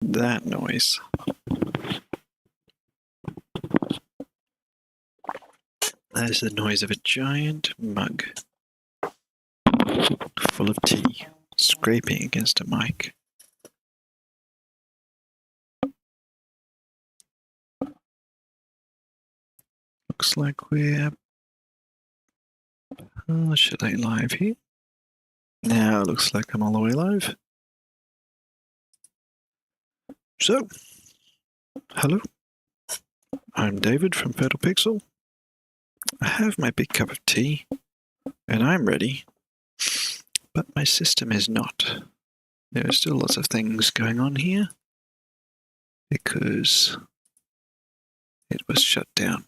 that noise? That is the noise of a giant mug full of tea scraping against a mic. Looks like we're should I live here? Now it looks like I'm all the way live. So, hello. I'm David from Fertile Pixel. I have my big cup of tea, and I'm ready. But my system is not. There are still lots of things going on here because it was shut down.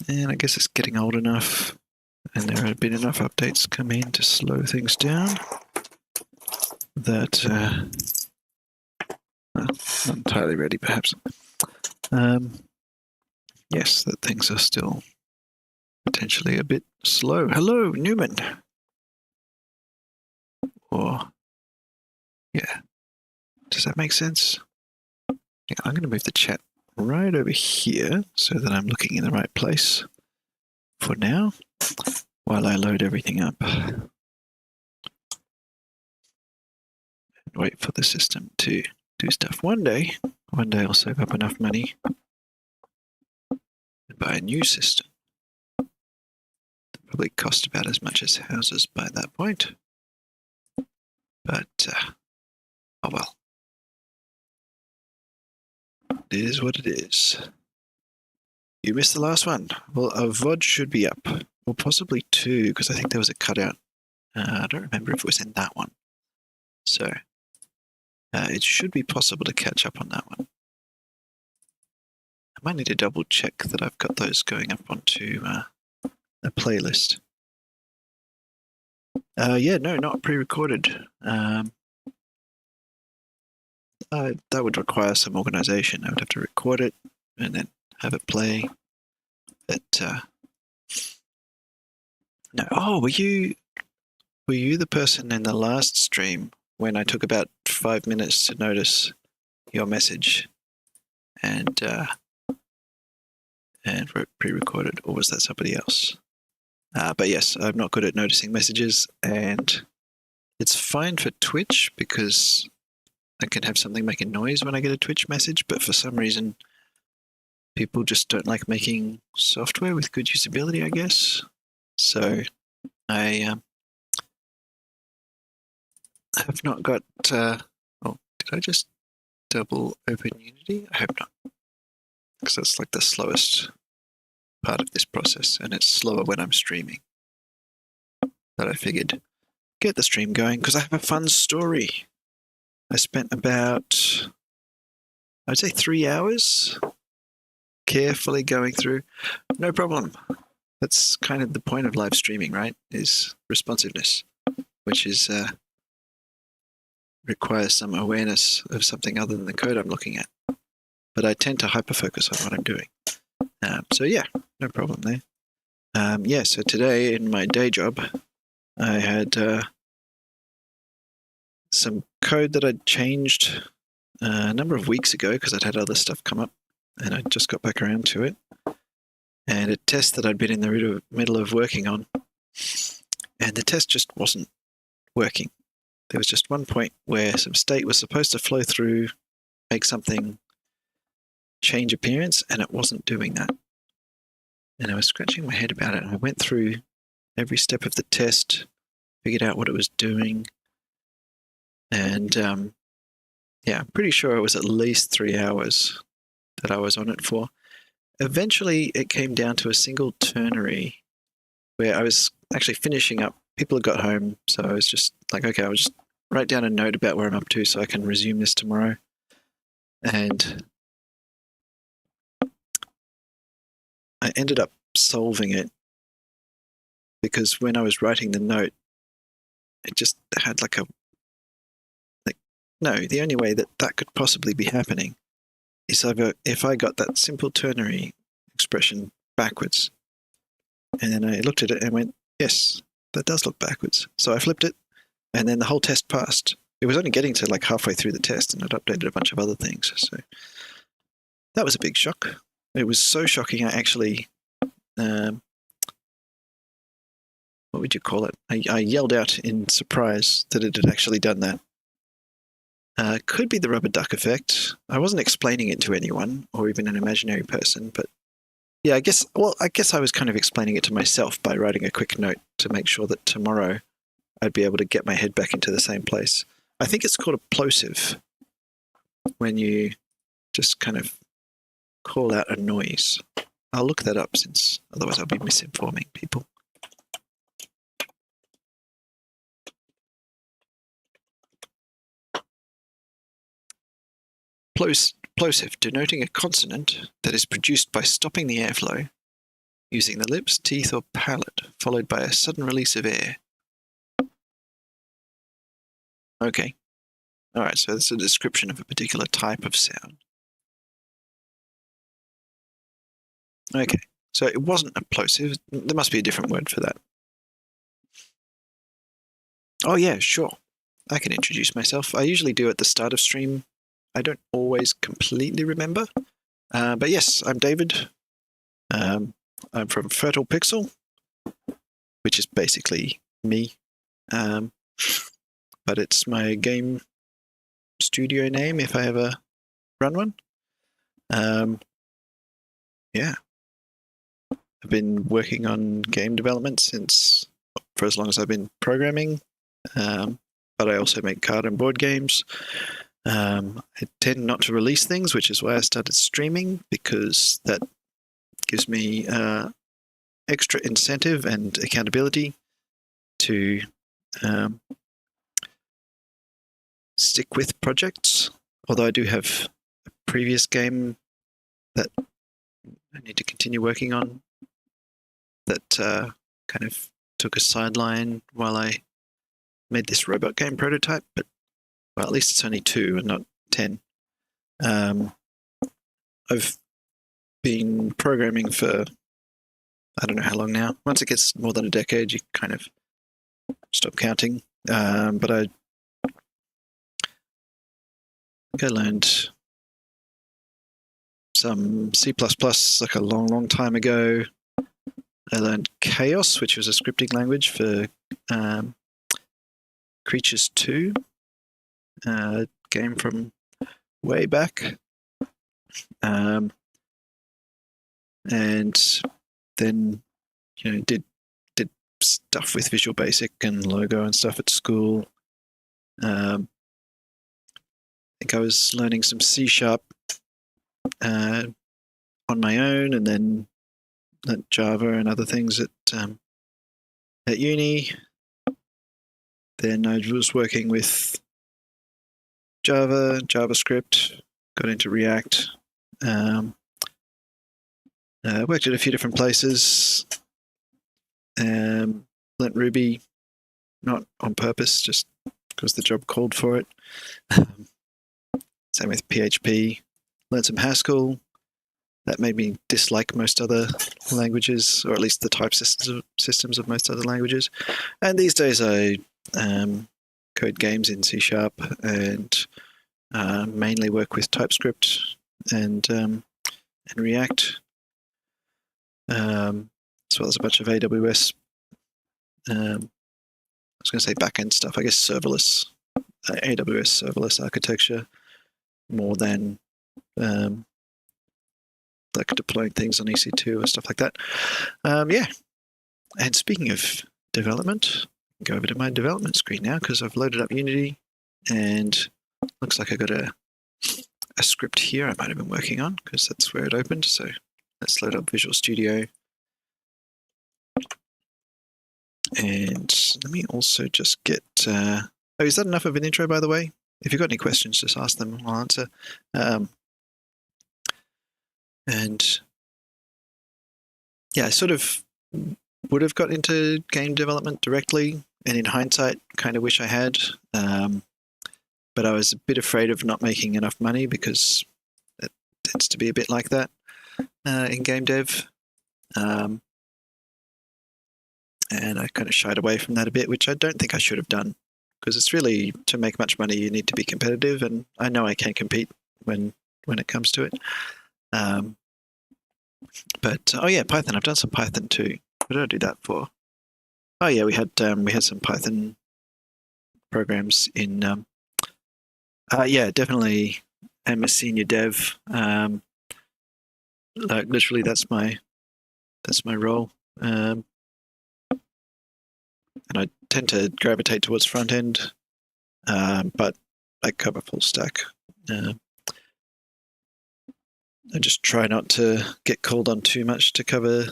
And I guess it's getting old enough, and there have been enough updates come in to slow things down that, well, not entirely ready perhaps. Yes, that things are still potentially a bit slow. Hello, Newman. Or, yeah, does that make sense? Yeah, I'm going to move the chat right over here so that I'm looking in the right place for now while I load everything up and wait for the system to do stuff. One day I'll save up enough money and buy a new system. It'll probably cost about as much as houses by that point. But, oh well. It is what it is. You missed the last one. Well, a VOD should be up. Or possibly two, because I think there was a cutout. I don't remember if it was in that one. So, it should be possible to catch up on that one. I might need to double check that I've got those going up onto a playlist. Yeah, no, not pre-recorded. That would require some organization. I would have to record it and then have it play. But no. Oh, were you the person in the last stream when I took about 5 minutes to notice your message and pre-recorded, or was that somebody else? But yes, I'm not good at noticing messages, and it's fine for Twitch because I can have something make a noise when I get a Twitch message, but for some reason, people just don't like making software with good usability, I guess. So I have not got... oh, did I just double open Unity? I hope not, because that's like the slowest part of this process, and it's slower when I'm streaming. But I figured get the stream going because I have a fun story. I spent about, I'd say 3 hours carefully going through. No problem. That's kind of the point of live streaming, right? Is responsiveness, which is requires some awareness of something other than the code I'm looking at. But I tend to hyper-focus on what I'm doing. So yeah, no problem there. Yeah, so today in my day job, I had some code that I'd changed a number of weeks ago because I'd had other stuff come up and I just got back around to it. And a test that I'd been in the middle of working on, and the test just wasn't working. There was just one point where some state was supposed to flow through, make something change appearance, and it wasn't doing that. And I was scratching my head about it, and I went through every step of the test, figured out what it was doing, and yeah, I'm pretty sure it was at least 3 hours that I was on it for. Eventually, it came down to a single ternary where I was actually finishing up. People had got home, so I was just like, okay, I'll just write down a note about where I'm up to so I can resume this tomorrow. And I ended up solving it because when I was writing the note, it just had no, the only way that could possibly be happening is if I got that simple ternary expression backwards. And then I looked at it and went, yes, that does look backwards. So I flipped it And then the whole test passed. It was only getting to like halfway through the test, and I'd updated a bunch of other things. So that was a big shock. It was so shocking. I actually, what would you call it? I yelled out in surprise that it had actually done that. Could be the rubber duck effect. I wasn't explaining it to anyone or even an imaginary person, but yeah, I guess I was kind of explaining it to myself by writing a quick note to make sure that tomorrow I'd be able to get my head back into the same place. I think it's called a plosive when you just kind of call out a noise. I'll look that up since otherwise I'll be misinforming people. Plosive, denoting a consonant that is produced by stopping the airflow using the lips, teeth, or palate, followed by a sudden release of air. Okay. All right, so that's a description of a particular type of sound. Okay, so it wasn't a plosive. There must be a different word for that. Oh, yeah, sure. I can introduce myself. I usually do at the start of stream. I don't always completely remember. But yes, I'm David. I'm from Fertile Pixel, which is basically me. But it's my game studio name if I ever run one. Yeah. I've been working on game development for as long as I've been programming. But I also make card and board games. I tend not to release things, which is why I started streaming, because that gives me extra incentive and accountability to stick with projects. Although I do have a previous game that I need to continue working on that kind of took a sideline while I made this robot game prototype, but well, at least it's only 2 and not 10. I've been programming for I don't know how long now. Once it gets more than a decade, you kind of stop counting. But I think I learned some C++ like a long, long time ago. I learned Chaos, which was a scripting language for Creatures 2, game from way back. And then, did stuff with Visual Basic and Logo and stuff at school. I think I was learning some C# on my own, and then Java and other things at uni. Then I was working with Java, JavaScript, got into React. Worked at a few different places. Learnt Ruby, not on purpose, just because the job called for it. Same with PHP. Learned some Haskell. That made me dislike most other languages, or at least the type systems of most other languages. And these days I code games in C# and mainly work with TypeScript and React, as well as a bunch of AWS. I was going to say backend stuff. I guess serverless, AWS serverless architecture, more than like deploying things on EC2 or stuff like that. Yeah. And speaking of development, I'll go over to my development screen now because I've loaded up Unity, and looks like I got a script here I might have been working on because that's where it opened. So let's load up Visual Studio. And let me also just get... oh, is that enough of an intro, by the way? If you've got any questions, just ask them. I'll answer. And yeah, I sort of would have got into game development directly, and in hindsight, kind of wish I had. But I was a bit afraid of not making enough money because it tends to be a bit like that in game dev. And I kind of shied away from that a bit, which I don't think I should have done, because it's really, to make much money, you need to be competitive, and I know I can compete when it comes to it. But oh yeah, Python. I've done some Python too. What did I do that for? Oh yeah, we had some Python programs in. Yeah, definitely. I'm a senior dev. Like literally, that's my role. And I tend to gravitate towards front end, but I cover full stack. I just try not to get called on too much to cover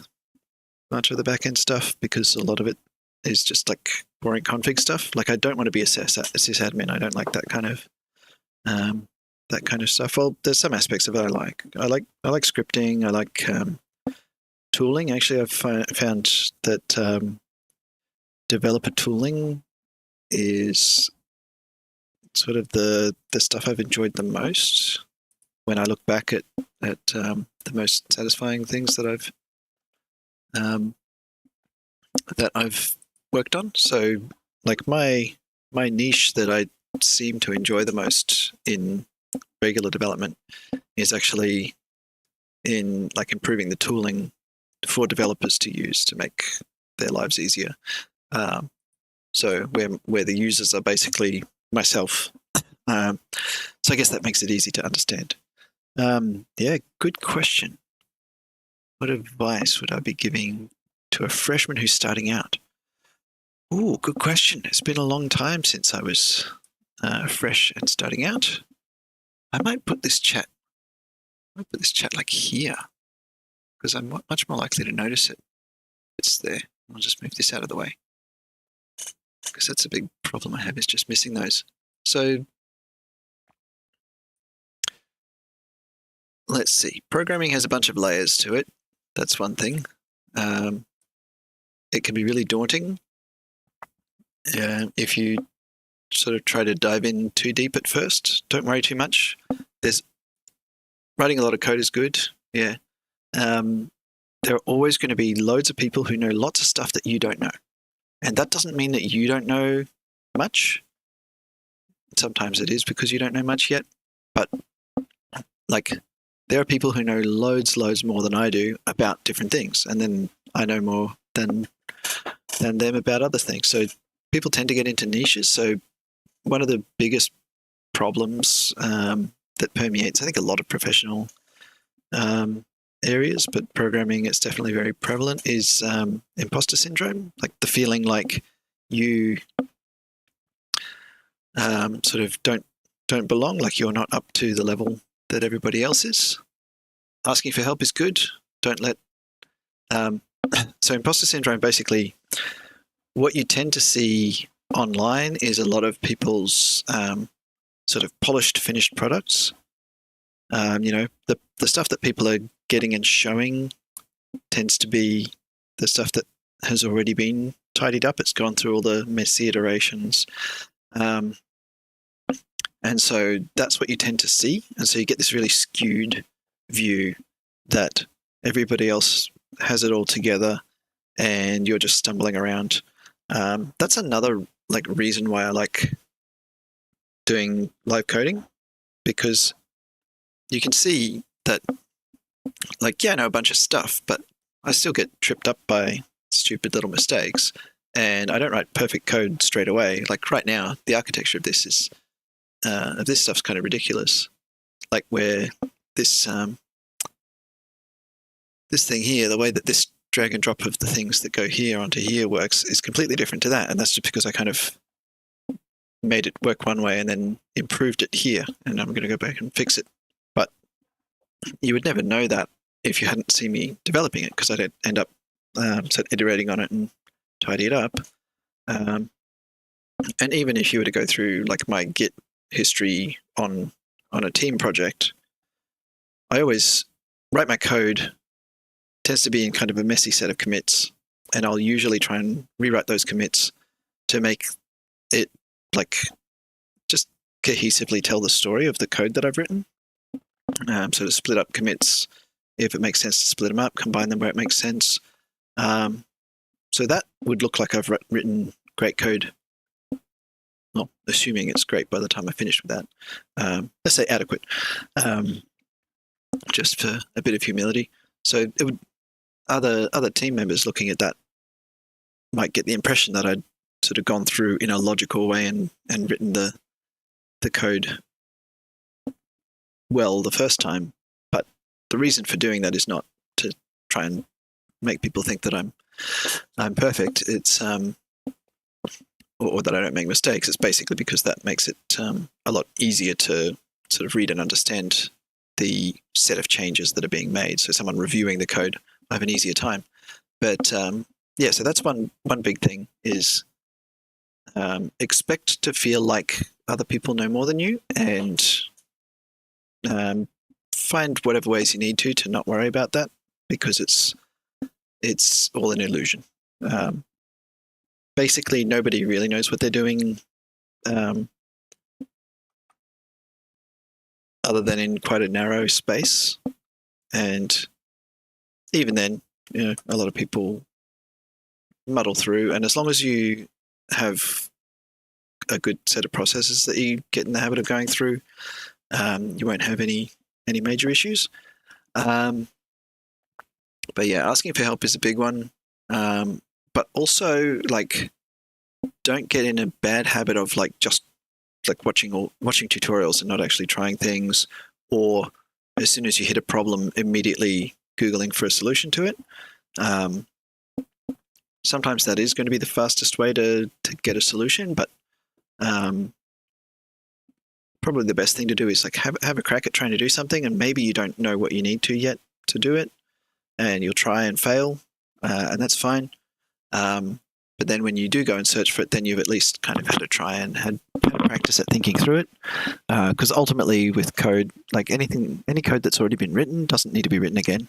much of the back end stuff, because a lot of it is just like boring config stuff. Like I don't want to be a sysadmin. I don't like that kind of stuff. Well, there's some aspects of it I like. I like scripting. I like tooling. Actually, I've found that developer tooling is sort of the stuff I've enjoyed the most when I look back at the most satisfying things that I've worked on. So like my niche that I seem to enjoy the most in regular development is actually in like improving the tooling for developers to use to make their lives easier. So where the users are basically myself. So I guess that makes it easy to understand. Yeah, good question. What advice would I be giving to a freshman who's starting out? Ooh, good question. It's been a long time since I was fresh and starting out. I might put this chat like here, because I'm much more likely to notice it. It's there. I'll just move this out of the way, because that's a big problem I have, is just missing those. So let's see. Programming has a bunch of layers to it. That's one thing. It can be really daunting if you sort of try to dive in too deep at first. Don't worry too much. Writing a lot of code is good. Yeah. There are always going to be loads of people who know lots of stuff that you don't know. And that doesn't mean that you don't know much. Sometimes it is because you don't know much yet. But like, there are people who know loads more than I do about different things. And then I know more than them about other things. So people tend to get into niches. So one of the biggest problems that permeates, I think, a lot of professional areas, but programming, it's definitely very prevalent, is imposter syndrome. Like the feeling like you sort of don't belong, like you're not up to the level that everybody else is. Asking for help is good. Don't let so imposter syndrome, basically what you tend to see online is a lot of people's sort of polished, finished products. The stuff that people are getting and showing tends to be the stuff that has already been tidied up. It's gone through all the messy iterations. And so that's what you tend to see. And so you get this really skewed view that everybody else has it all together and you're just stumbling around. That's another reason why I like doing live coding, because you can see that, I know a bunch of stuff, but I still get tripped up by stupid little mistakes, and I don't write perfect code straight away. Like right now, the architecture of this stuff's kind of ridiculous. Like where this thing here, the way that this drag and drop of the things that go here onto here works is completely different to that, and that's just because I kind of made it work one way and then improved it here, and I'm going to go back and fix it. But you would never know that if you hadn't seen me developing it, because I'd end up iterating on it and tidy it up. And even if you were to go through my Git history on a team project, I always write my code, tends to be in kind of a messy set of commits, and I'll usually try and rewrite those commits to make it just cohesively tell the story of the code that I've written. So to split up commits, if it makes sense to split them up, combine them where it makes sense. So that would look like I've written great code. well, assuming it's great by the time I finish with that. Let's say adequate, just for a bit of humility. So it would other team members looking at that might get the impression that I'd sort of gone through in a logical way and written the code well the first time. But the reason for doing that is not to try and make people think that I'm perfect. It's or that I don't make mistakes. It's basically because that makes it a lot easier to sort of read and understand the set of changes that are being made. So someone reviewing the code will have an easier time. But yeah, so that's one big thing is expect to feel like other people know more than you, and find whatever ways you need to not worry about that, because it's all an illusion. Basically, nobody really knows what they're doing, other than in quite a narrow space. And even then, a lot of people muddle through. And as long as you have a good set of processes that you get in the habit of going through, you won't have any major issues. But yeah, asking for help is a big one. But also, like, don't get in a bad habit of just watching tutorials and not actually trying things, or as soon as you hit a problem, immediately Googling for a solution to it. Sometimes that is going to be the fastest way to get a solution, but probably the best thing to do is have a crack at trying to do something, and maybe you don't know what you need to yet to do it, and you'll try and fail, and that's fine. But then when you do go and search for it, then you've at least kind of had a try and had practice at thinking through it. Because ultimately with code, any code that's already been written doesn't need to be written again.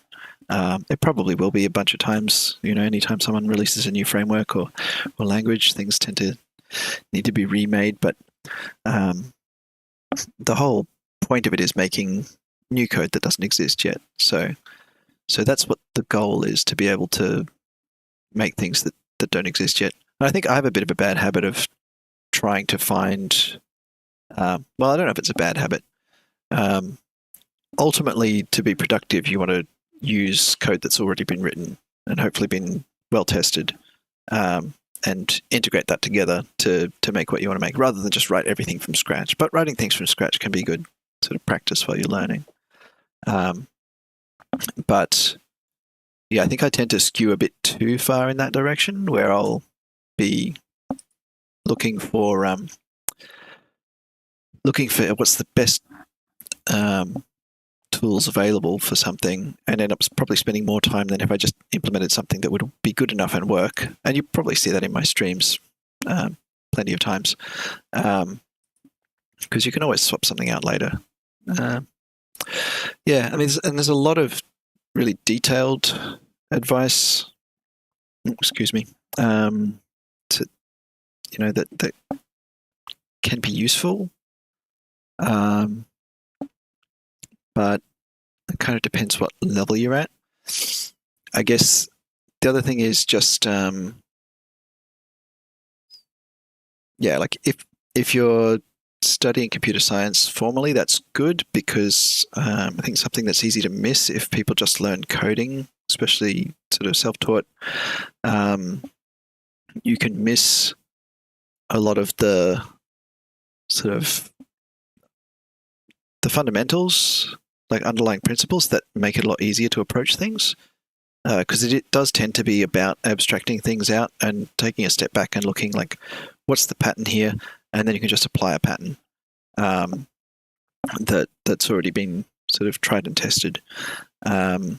It probably will be a bunch of times. Anytime someone releases a new framework or language, things tend to need to be remade. But the whole point of it is making new code that doesn't exist yet. So that's what the goal is, to be able to make things that don't exist yet. And I think I have a bit of a bad habit of trying to find, well, I don't know if it's a bad habit. Ultimately, to be productive, you want to use code that's already been written and hopefully been well tested, and integrate that together to make what you want to make, rather than just write everything from scratch. But writing things from scratch can be good sort of practice while you're learning. But yeah, I think I tend to skew a bit too far in that direction, where I'll be looking for what's the best tools available for something, and end up probably spending more time than if I just implemented something that would be good enough and work. And you probably see that in my streams plenty of times, because you can always swap something out later. Yeah, I mean, there's a lot of really detailed advice. Excuse me. That can be useful, but it kind of depends what level you're at. I guess the other thing is just if you're studying computer science formally, that's good, because I think something that's easy to miss if people just learn coding, especially sort of self-taught, you can miss a lot of the sort of the fundamentals, like underlying principles that make it a lot easier to approach things, because it does tend to be about abstracting things out and taking a step back and looking like, what's the pattern here? And then you can just apply a pattern that's already been sort of tried and tested. But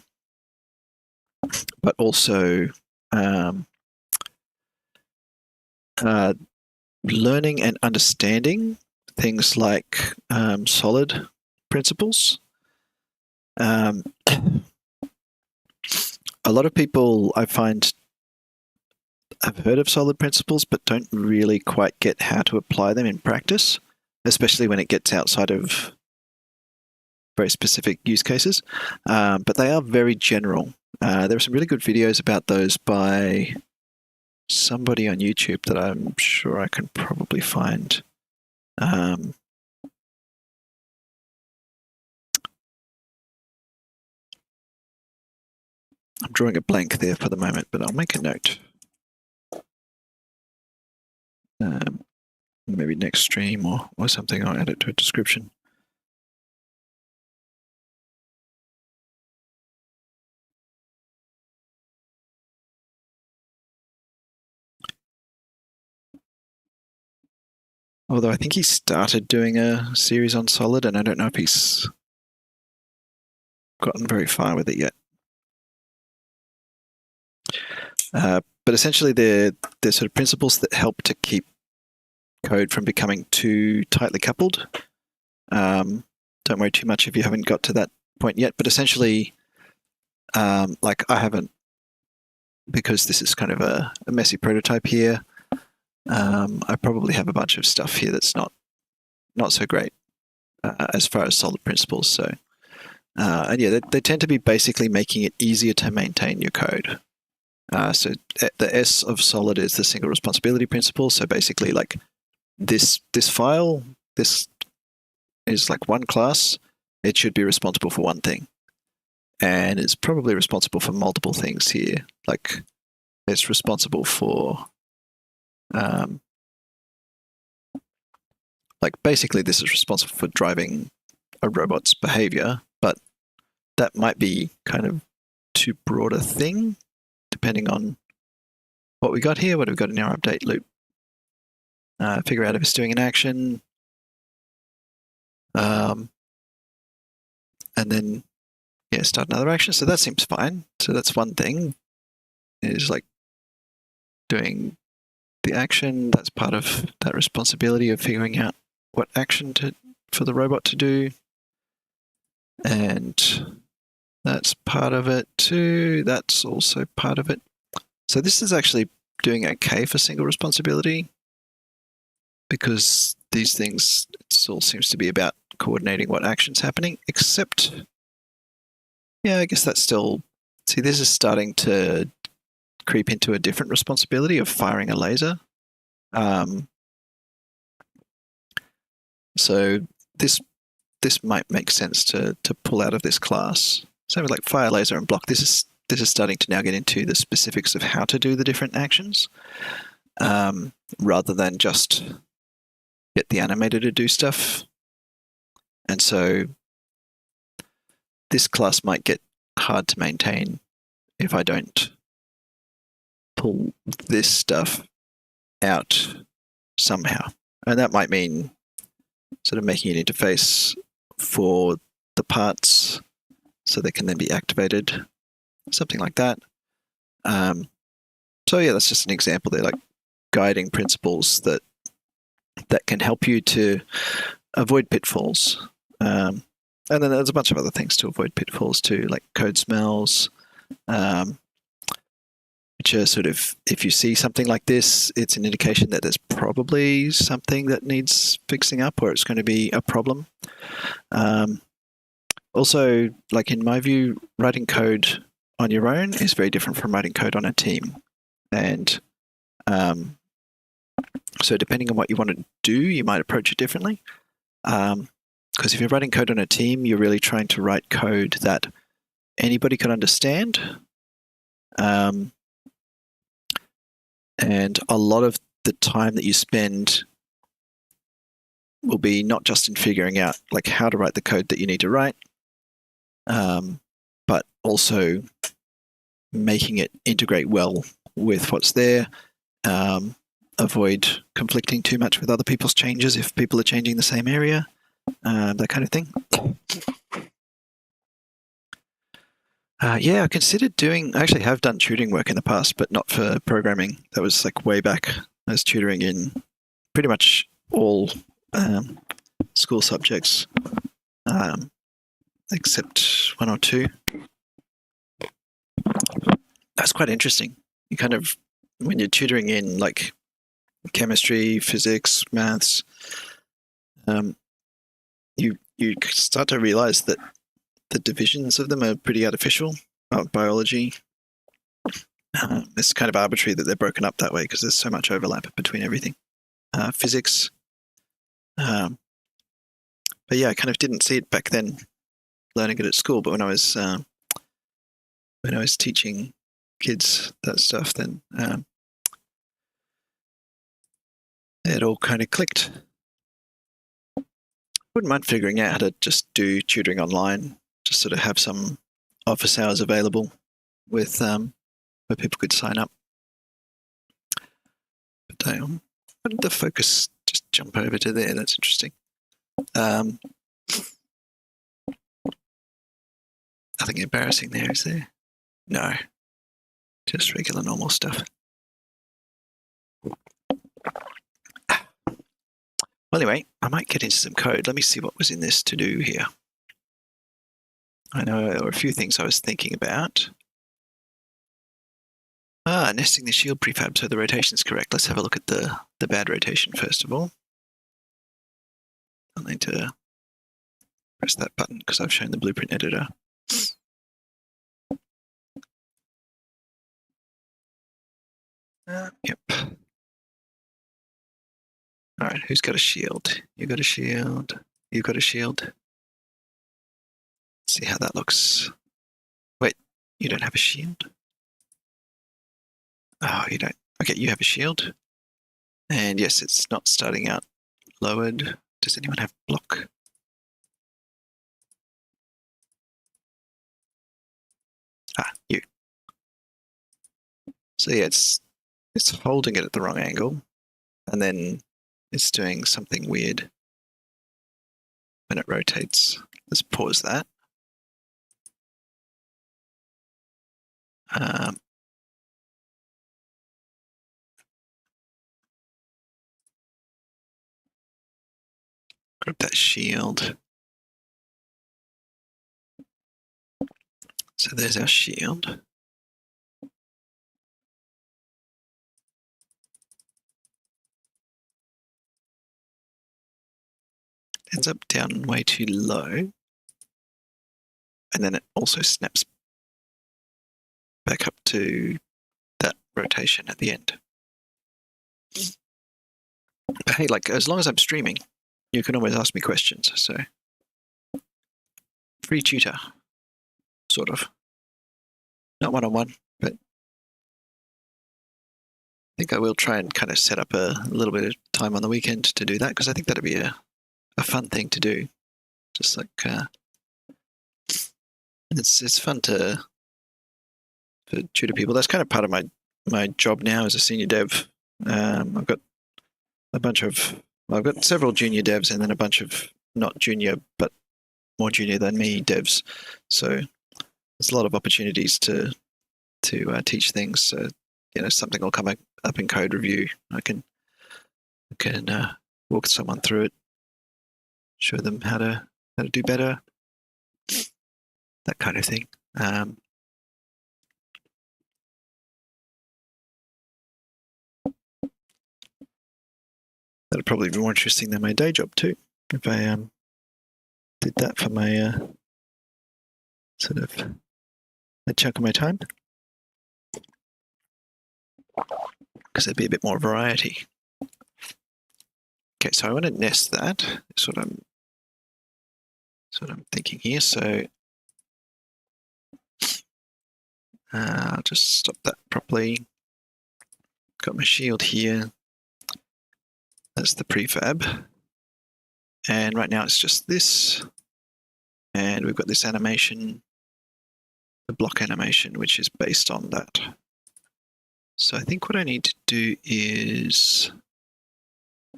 also learning and understanding things like solid principles. A lot of people, I find, have heard of solid principles but don't really quite get how to apply them in practice, especially when it gets outside of very specific use cases. But they are very general. There are some really good videos about those by somebody on YouTube that I'm sure I can probably find. I'm drawing a blank there for the moment, but I'll make a note. Maybe next stream or something, I'll add it to a description. Although I think he started doing a series on Solid, and I don't know if he's gotten very far with it yet. But essentially, they're sort of principles that help to keep code from becoming too tightly coupled. Don't worry too much if you haven't got to that point yet. But essentially, like I haven't, because this is kind of a messy prototype here. I probably have a bunch of stuff here that's not so great as far as solid principles. So, and yeah, they tend to be basically making it easier to maintain your code. So the S of solid is the single responsibility principle. So basically, like this file, this is like one class. It should be responsible for one thing, and it's probably responsible for multiple things here. Like it's responsible for, like basically this is responsible for driving a robot's behavior, but that might be kind of too broad a thing, depending on what we got here, what we've got in our update loop. Figure out if it's doing an action, and then start another action. So that seems fine. So that's one thing, is like doing the action. That's part of that responsibility of figuring out what action for the robot to do, and that's part of it too. That's also part of it. So this is actually doing okay for single responsibility, because these things, it all seems to be about coordinating what action's happening, except, I guess that's still, see, this is starting to creep into a different responsibility of firing a laser. So this might make sense to pull out of this class. Same with like fire, laser, and block. This is starting to now get into the specifics of how to do the different actions, rather than just get the animator to do stuff. And so this class might get hard to maintain if I don't pull this stuff out somehow. And that might mean sort of making an interface for the parts so they can then be activated, something like that. So yeah, that's just an example. They're like guiding principles that can help you to avoid pitfalls. And then there's a bunch of other things to avoid pitfalls too, like code smells, which are sort of, if you see something like this, it's an indication that there's probably something that needs fixing up, or it's going to be a problem. Also, like in my view, writing code on your own is very different from writing code on a team. And so depending on what you want to do, you might approach it differently. Because if you're writing code on a team, you're really trying to write code that anybody can understand. And a lot of the time that you spend will be not just in figuring out like how to write the code that you need to write, but also making it integrate well with what's there. Avoid conflicting too much with other people's changes if people are changing the same area, that kind of thing. I considered I actually have done tutoring work in the past, but not for programming. That was like way back. I was tutoring in pretty much all school subjects, except one or two. That's quite interesting. You kind of, when you're tutoring in like chemistry, physics, maths, you start to realize that the divisions of them are pretty artificial. Biology, it's kind of arbitrary that they're broken up that way because there's so much overlap between everything. Physics, But yeah, I kind of didn't see it back then, learning it at school. But when I was teaching kids that stuff, then it all kind of clicked. Wouldn't mind figuring out how to just do tutoring online, just sort of have some office hours available with where people could sign up. But why did the focus just jump over to there? That's interesting. Nothing embarrassing there, is there? No, just regular normal stuff. Well, anyway, I might get into some code. Let me see what was in this to do here. I know there were a few things I was thinking about. Nesting the shield prefab so the rotation is correct. Let's have a look at the bad rotation first of all. I'll need to press that button because I've shown the blueprint editor. Yep. All right, who's got a shield? You got a shield. You got a shield. Let's see how that looks. Wait, you don't have a shield? Oh, you don't. Okay, you have a shield. And yes, it's not starting out lowered. Does anyone have block? You. So yeah, it's holding it at the wrong angle, and then it's doing something weird when it rotates. Let's pause that. Grab that shield. So there's our shield. Ends up down way too low. And then it also snaps back up to that rotation at the end. But hey, like, as long as I'm streaming, you can always ask me questions. So, free tutor, sort of. Not one-on-one, but I think I will try and kind of set up a little bit of time on the weekend to do that, because I think that'd be a fun thing to do. Just like, it's fun to tutor people. That's kind of part of my job now as a senior dev. I've got I've got several junior devs and then a bunch of not junior but more junior than me devs. So there's a lot of opportunities to teach things. So something will come up in code review. I can walk someone through it, show them how to do better, that kind of thing. That'd probably be more interesting than my day job too, if I did that for my sort of a chunk of my time, because there'd be a bit more variety. Okay, so I want to nest that. That's what I'm thinking here. So I'll just stop that properly. Got my shield here. That's the prefab. And right now it's just this. And we've got this animation, the block animation, which is based on that. So I think what I need to do is,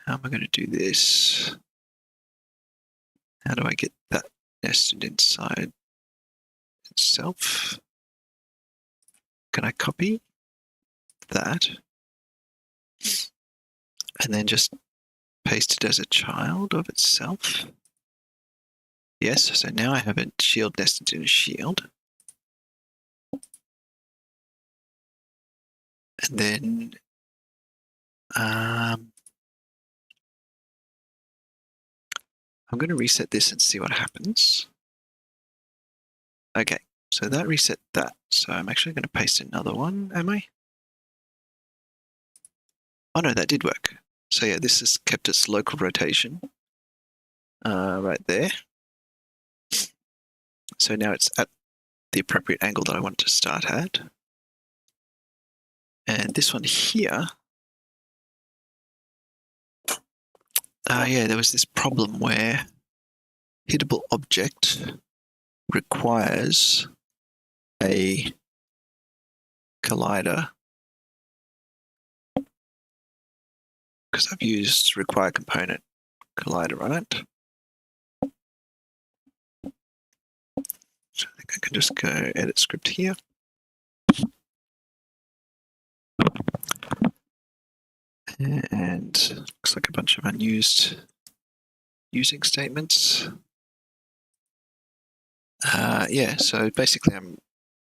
how am I going to do this? How do I get that nested inside itself? Can I copy that and then just paste it as a child of itself? Yes, so now I have a shield nested in a shield. And then I'm going to reset this and see what happens. Okay, so that reset that. So I'm actually going to paste another one, am I? Oh no, that did work. So yeah, this has kept its local rotation. right there. So now it's at the appropriate angle that I want to start at. And this one here, yeah, there was this problem where hittable object requires a collider, because I've used require component collider on it. So I think I can just go edit script here. And looks like a bunch of unused using statements. Yeah, so basically I'm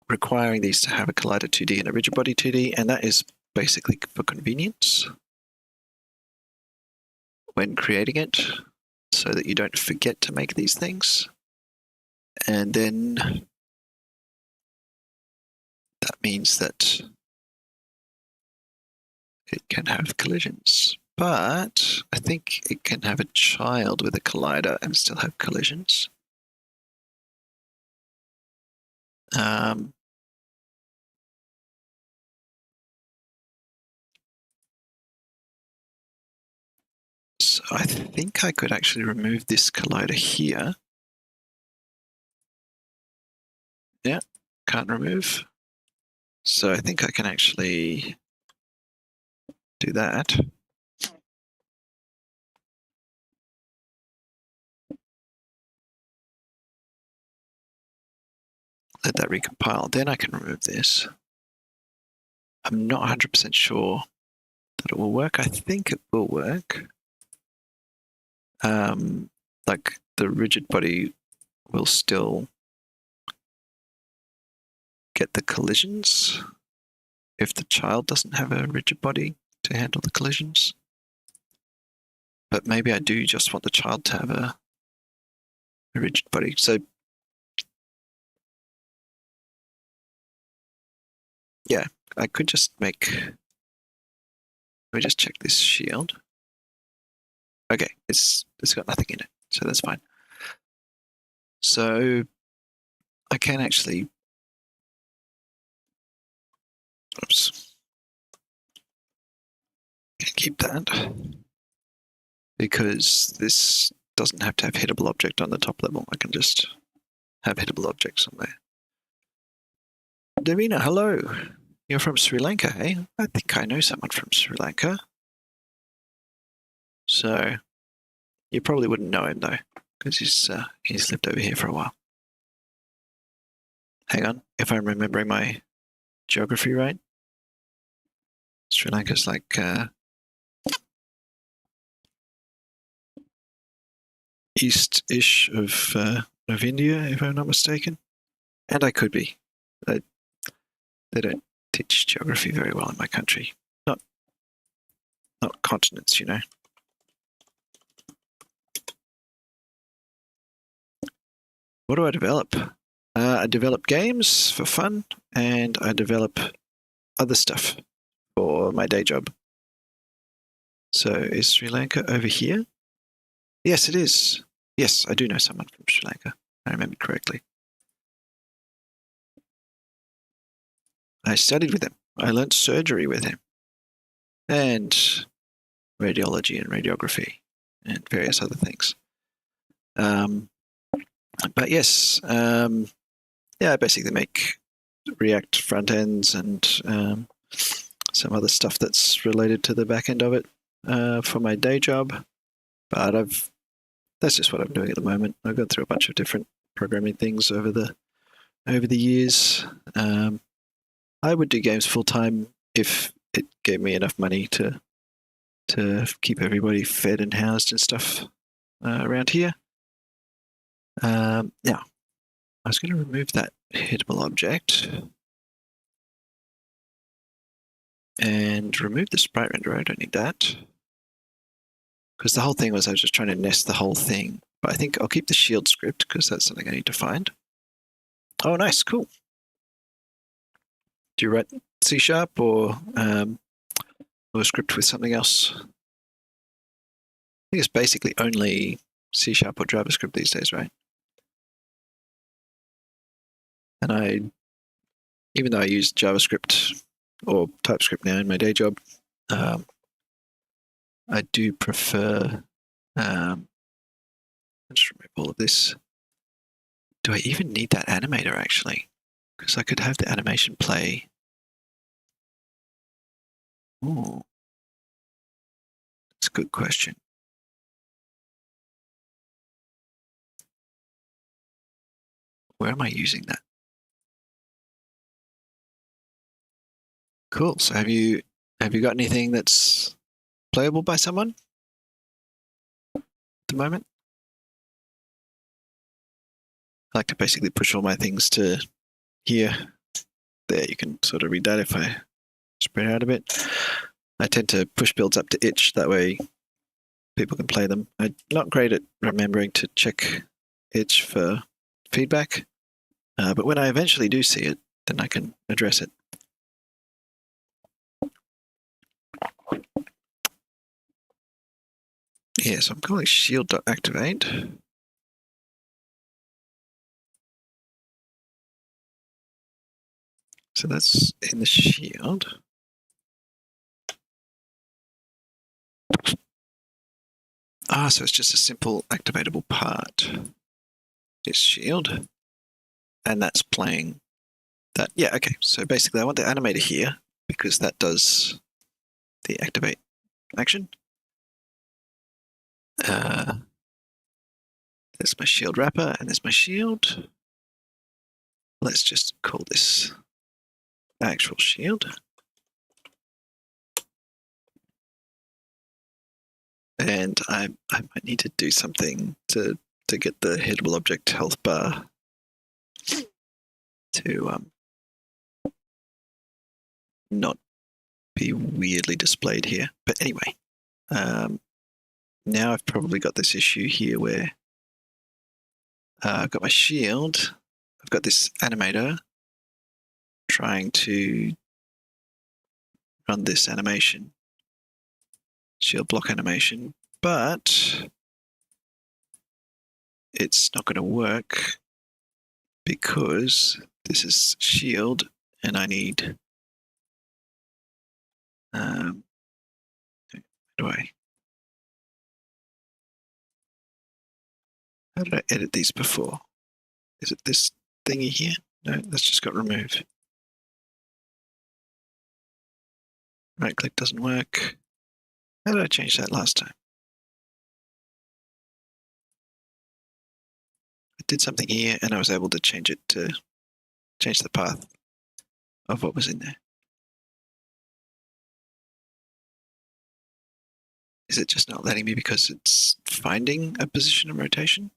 requiring these to have a collider 2D and a rigid body 2D, and that is basically for convenience when creating it, so that you don't forget to make these things. And then that means that it can have collisions. But I think it can have a child with a collider and still have collisions. So I think I could actually remove this collider here. Yeah, can't remove. So I think I can actually do that. Let that recompile. Then I can remove this. I'm not 100% sure that it will work. I think it will work. Like the rigid body will still get the collisions if the child doesn't have a rigid body to handle the collisions. But maybe I do just want the child to have a rigid body. So yeah, I could just make, let me just check this shield. Okay, it's got nothing in it, so that's fine. So I can actually, oops, can keep that because this doesn't have to have hittable object on the top level. I can just have hittable objects on there. Davina, hello. You're from Sri Lanka, eh? I think I know someone from Sri Lanka. So you probably wouldn't know him though, because he's lived over here for a while. Hang on, if I'm remembering my geography right, Sri Lanka's like east-ish of India, if I'm not mistaken. And I could be. They don't teach geography very well in my country. Not continents, you know. What do I develop? I develop games for fun, and I develop other stuff for my day job. So is Sri Lanka over here? Yes, it is. Yes, I do know someone from Sri Lanka. I remember correctly. I studied with him. I learnt surgery with him. And radiology and radiography and various other things. But yes, yeah, I basically make React front ends and some other stuff that's related to the back end of it for my day job. But that's just what I'm doing at the moment. I've gone through a bunch of different programming things over the years. I would do games full time if it gave me enough money to keep everybody fed and housed and stuff around here. Now, I was going to remove that hittable object and remove the sprite renderer. I don't need that. Because the whole thing was I was just trying to nest the whole thing. But I think I'll keep the shield script because that's something I need to find. Oh, nice, cool. Do you write C# or a script with something else? I think it's basically only C# or JavaScript these days, right? And even though I use JavaScript or TypeScript now in my day job, I do prefer. Let's remove all of this. Do I even need that animator actually? Because I could have the animation play. Oh, that's a good question. Where am I using that? Cool. So have you got anything that's playable by someone at the moment? I like to basically push all my things to here. There, you can sort of read that if I spread out a bit. I tend to push builds up to itch, that way people can play them. I'm not great at remembering to check itch for feedback, but when I eventually do see it, then I can address it. Yeah, so I'm calling shield.activate. So that's in the shield. So it's just a simple activatable part. Is shield. And that's playing that. Yeah, okay. So basically I want the animator here because that does the activate action. There's my shield wrapper and there's my shield. Let's just call this actual shield. And I might need to do something to get the headable object health bar to not be weirdly displayed here. But anyway, now I've probably got this issue here where I've got my shield, I've got this animator trying to run this animation, shield block animation, but it's not going to work because this is shield and I need how did I edit these before? Is it this thingy here? No, that's just got removed. Right click doesn't work. How did I change that last time? I did something here and I was able to change it to change the path of what was in there. Is it just not letting me because it's finding a position of rotation?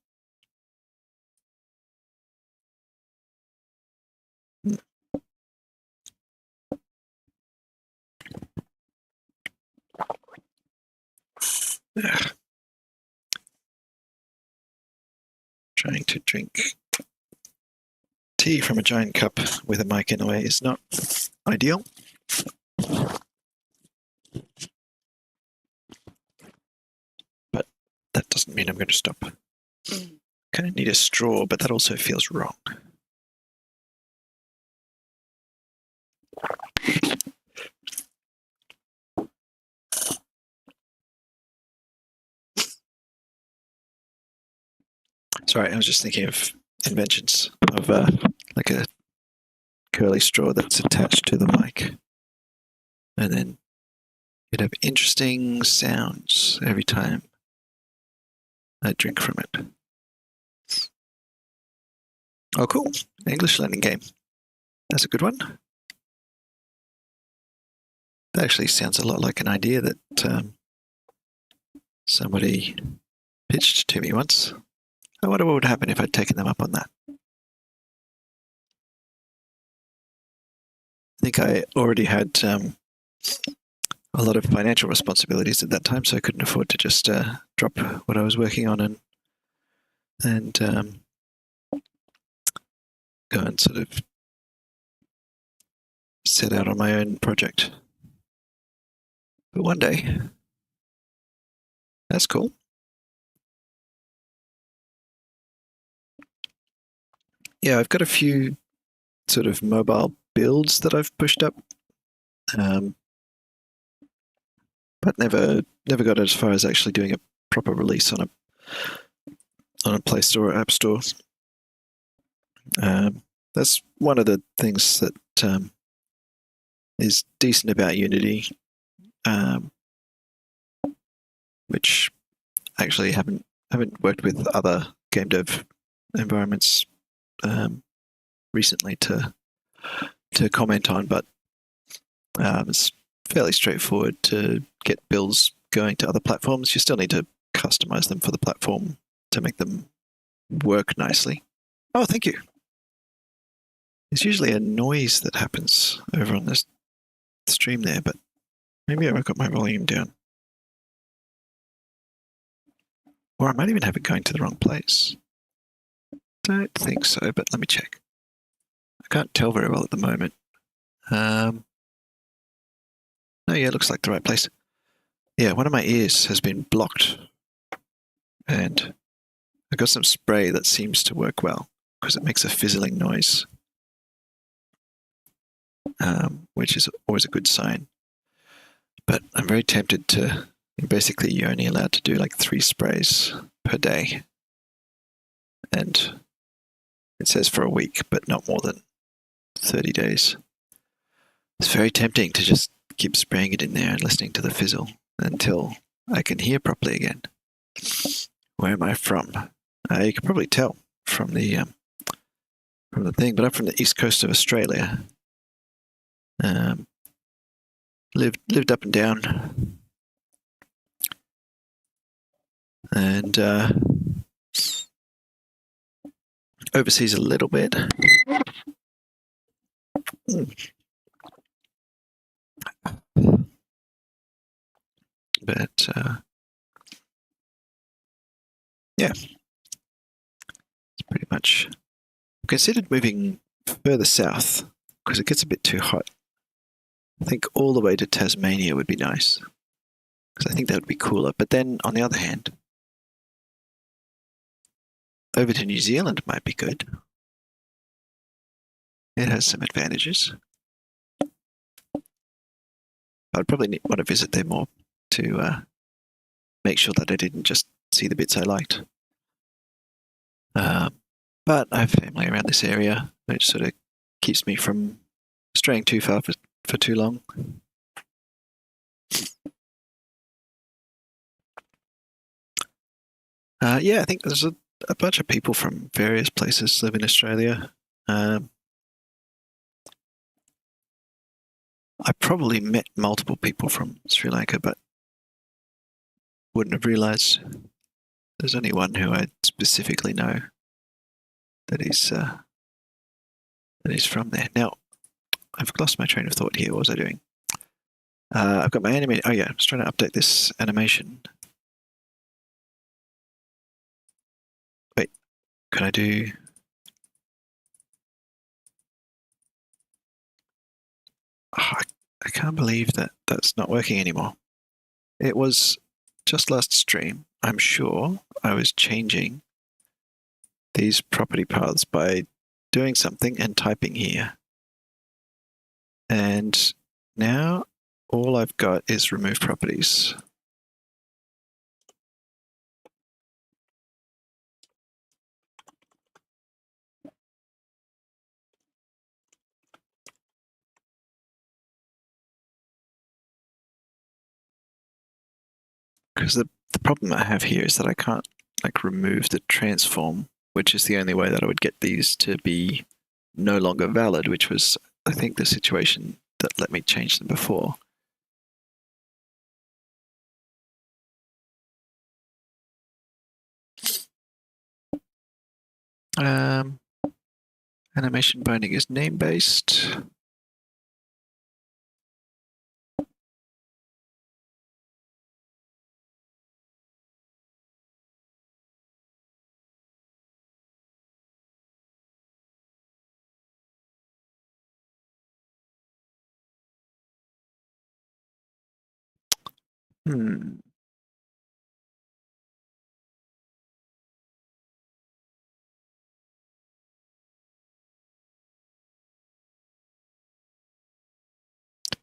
Ugh. Trying to drink tea from a giant cup with a mic in the way is not ideal. But that doesn't mean I'm going to stop. Kind of need a straw, but that also feels wrong. Sorry, I was just thinking of inventions of like a curly straw that's attached to the mic. And then you'd have interesting sounds every time I drink from it. Oh, cool. English learning game. That's a good one. That actually sounds a lot like an idea that somebody pitched to me once. I wonder what would happen if I'd taken them up on that. I think I already had a lot of financial responsibilities at that time, so I couldn't afford to just drop what I was working on and go and sort of set out on my own project. But one day, that's cool. yeah, I've got a few sort of mobile builds that I've pushed up, um, but never got as far as actually doing a proper release on a Play Store or App Store. That's one of the things that is decent about Unity, um, which actually haven't worked with other game dev environments recently to comment on, but it's fairly straightforward to get builds going to other platforms. You still need to customize them for the platform to make them work nicely. Oh, thank you. There's usually a noise that happens over on this stream there, but maybe I've got my volume down. Or I might even have it going to the wrong place. Don't think so, but let me check. I can't tell very well at the moment. Oh yeah, it looks like the right place. Yeah, one of my ears has been blocked, and I got some spray that seems to work well because it makes a fizzling noise, which is always a good sign. But I'm very tempted to. Basically, you're only allowed to do like 3 sprays per day, and it says for a week, but not more than 30 days. It's very tempting to just keep spraying it in there and listening to the fizzle until I can hear properly again. Where am I from? You can probably tell from the thing, but I'm from the east coast of Australia. Lived up and down, and overseas a little bit. But yeah, it's pretty much. I've considered moving further south because it gets a bit too hot. I think all the way to Tasmania would be nice because I think that would be cooler. But then on the other hand, over to New Zealand might be good. It has some advantages. I'd probably want to visit there more to make sure that I didn't just see the bits I liked. But I have family around this area, which sort of keeps me from straying too far for too long. Yeah, I think there's a bunch of people from various places live in Australia. I probably met multiple people from Sri Lanka, but wouldn't have realized there's only one who I specifically know that he's from there. Now, I've lost my train of thought here. What was I doing? I've got my animation. Oh yeah, I was trying to update this animation. Wait, can I do? Oh, I can't believe that that's not working anymore. It was just last stream. I'm sure I was changing these property paths by doing something and typing here. And now all I've got is remove properties. Because the problem I have here is that I can't like remove the transform, which is the only way that I would get these to be no longer valid, which was, I think, the situation that let me change them before. Animation binding is name-based.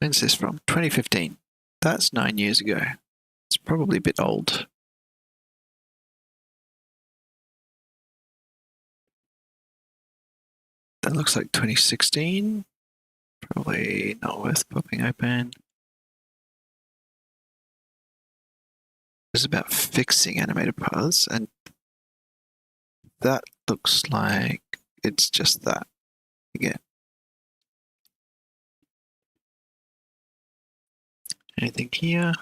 When's this from? 2015. That's 9 years ago. It's probably a bit old. That looks like 2016. Probably not worth popping open. This is about fixing animated paths, and that looks like it's just that again. Anything here?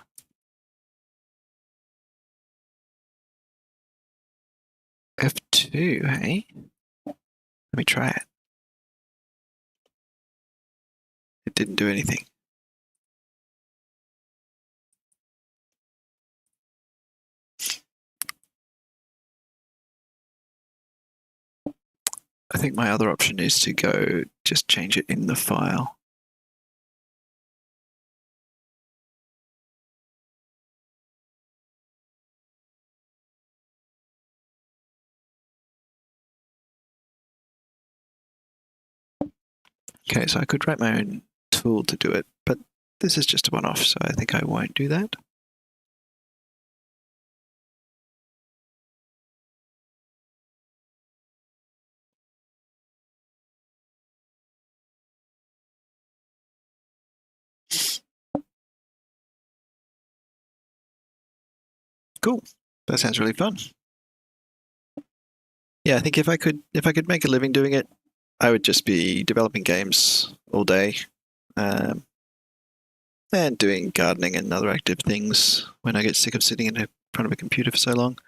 F2, hey? Let me try it. It didn't do anything. I think my other option is to go just change it in the file. Okay, so I could write my own tool to do it, but this is just a one-off, so I think I won't do that. Cool. That sounds really fun. Yeah, I think if I could make a living doing it, I would just be developing games all day, and doing gardening and other active things when I get sick of sitting in front of a computer for so long,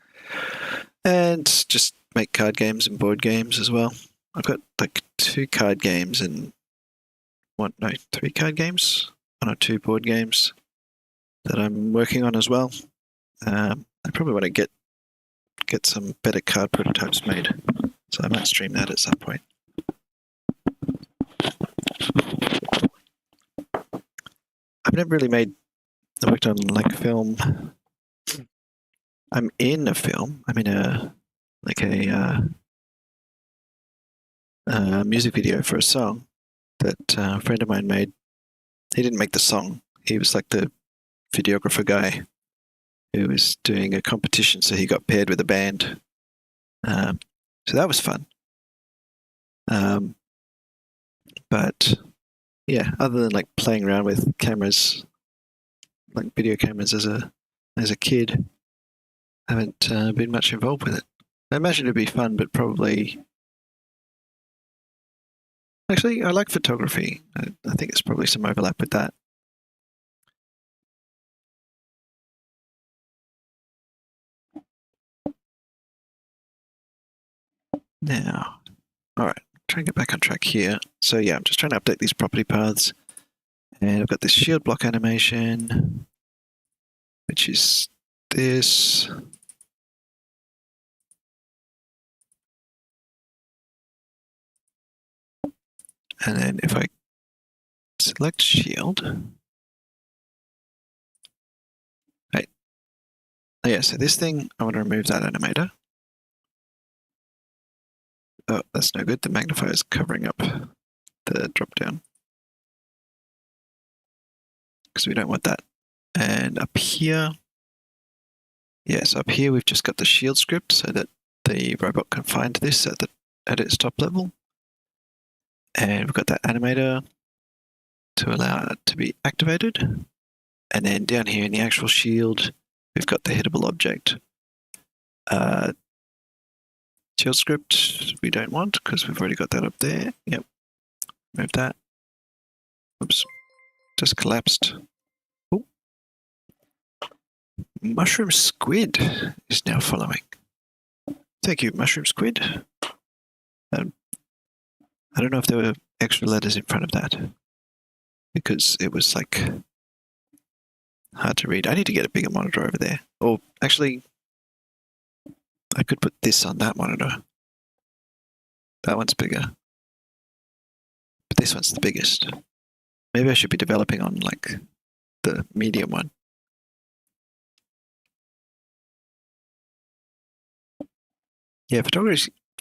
and just make card games and board games as well. I've got like 2 card games and 3 card games, 1 or 2 board games that I'm working on as well. I probably want to get some better card prototypes made, so I might stream that at some point. I've never really worked on like film. I'm in a film. I'm in a music video for a song that a friend of mine made. He didn't make the song. He was like the videographer guy who was doing a competition, so he got paired with a band. So that was fun. But yeah, other than like playing around with cameras, like video cameras as a kid, I haven't been much involved with it. I imagine it'd be fun, but probably. Actually, I like photography. I think there's probably some overlap with that. Now, all right, try and get back on track here. So yeah, I'm just trying to update these property paths. And I've got this shield block animation, which is this. And then if I select shield, right. Oh yeah, so this thing, I want to remove that animator. Oh, that's no good. The magnifier is covering up the drop down, because we don't want that. And up here, yes, up here we've just got the shield script so that the robot can find this at its top level. And we've got that animator to allow it to be activated. And then down here in the actual shield, we've got the hittable object. Shield script we don't want because we've already got that up there. Yep, move that. Oops, just collapsed. Oh, Mushroom Squid is now following. Thank you, Mushroom Squid. I don't know if there were extra letters in front of that because it was like hard to read. I need to get a bigger monitor over there. Or actually, I could put this on that monitor. That one's bigger. But this one's the biggest. Maybe I should be developing on like the medium one. Yeah,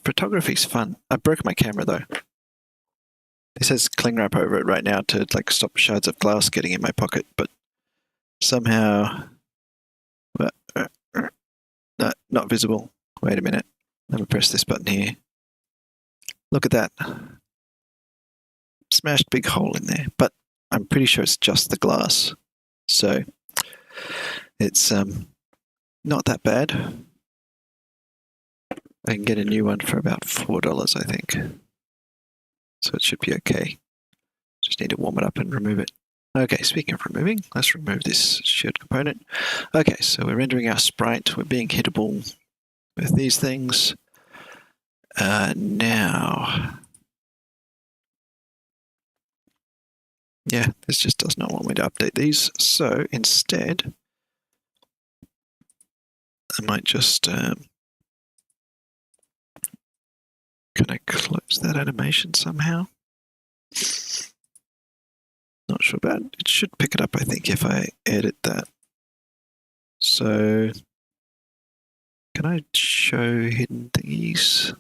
photography's fun. I broke my camera though. This has cling wrap over it right now to like stop shards of glass getting in my pocket, but somehow no, not visible. Wait a minute. Let me press this button here. Look at that. Smashed big hole in there, but I'm pretty sure it's just the glass. So it's not that bad. I can get a new one for about $4, I think. So it should be okay. Just need to warm it up and remove it. Okay, speaking of removing, let's remove this shield component. Okay, so we're rendering our sprite. We're being hittable with these things. Now, yeah, this just does not want me to update these. So instead, I might just, can I close that animation somehow? Not sure about it. It should pick it up, I think, if I edit that. So, can I show hidden thingies?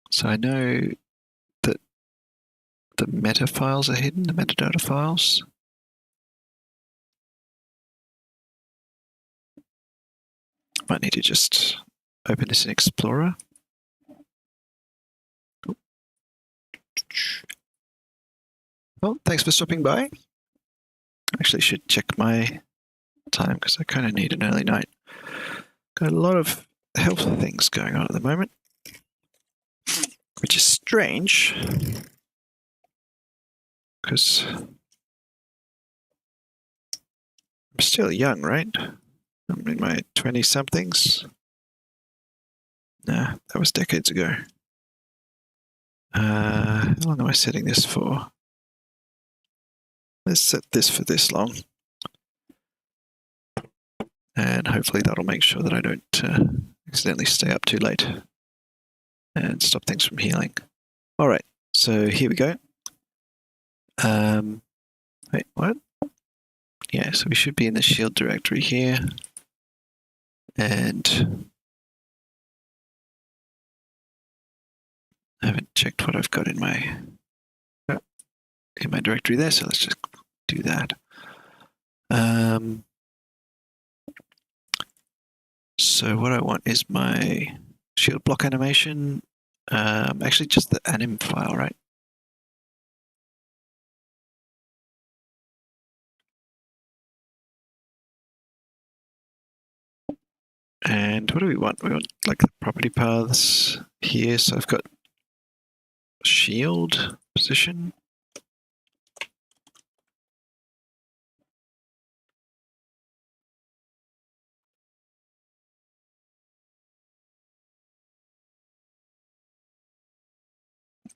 So I know that the meta files are hidden, the metadata files. Might need to just open this in Explorer. Well, thanks for stopping by. I actually should check my time because I kind of need an early night. Got a lot of health things going on at the moment, which is strange because I'm still young, right? I'm in my 20-somethings. Nah, that was decades ago. How long am I setting this for? Let's set this for this long. And hopefully that'll make sure that I don't accidentally stay up too late and stop things from healing. All right, so here we go. Wait, what? Yeah, so we should be in the shield directory here. And I haven't checked what I've got in my directory there, so let's just do that. So what I want is my shield block animation. Actually, just the anim file, right? And what do we want? We want like the property paths here. So I've got shield position.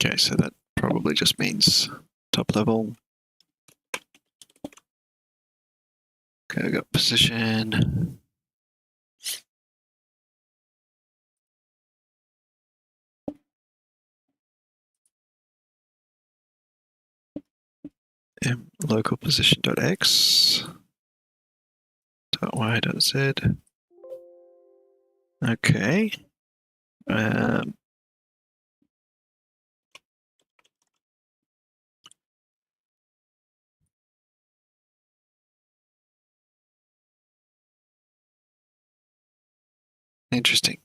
Okay, so that probably just means top level. Okay, I've got position. Local position.x. .y.z. Okay. Interesting.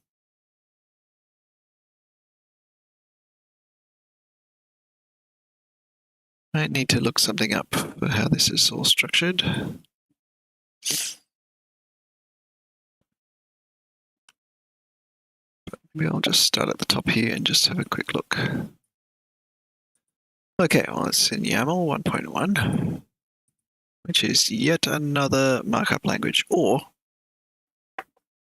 I need to look something up for how this is all structured. But maybe I'll just start at the top here and just have a quick look. Okay, well, it's in YAML 1.1, which is yet another markup language, or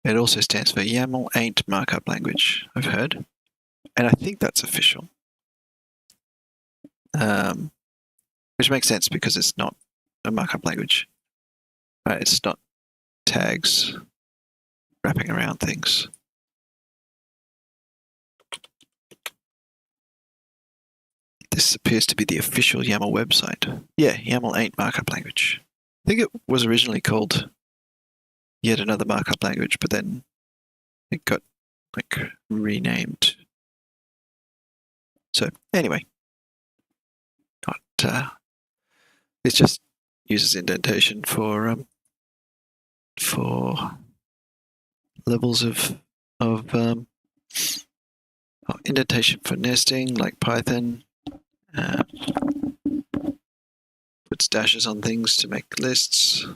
it also stands for YAML ain't markup language, I've heard. And I think that's official. Which makes sense because it's not a markup language. Right, it's not tags wrapping around things. This appears to be the official YAML website. Yeah, YAML ain't markup language. I think it was originally called yet another markup language, but then it got like renamed. So anyway, it just uses indentation for levels of indentation for nesting, like Python. Puts dashes on things to make lists,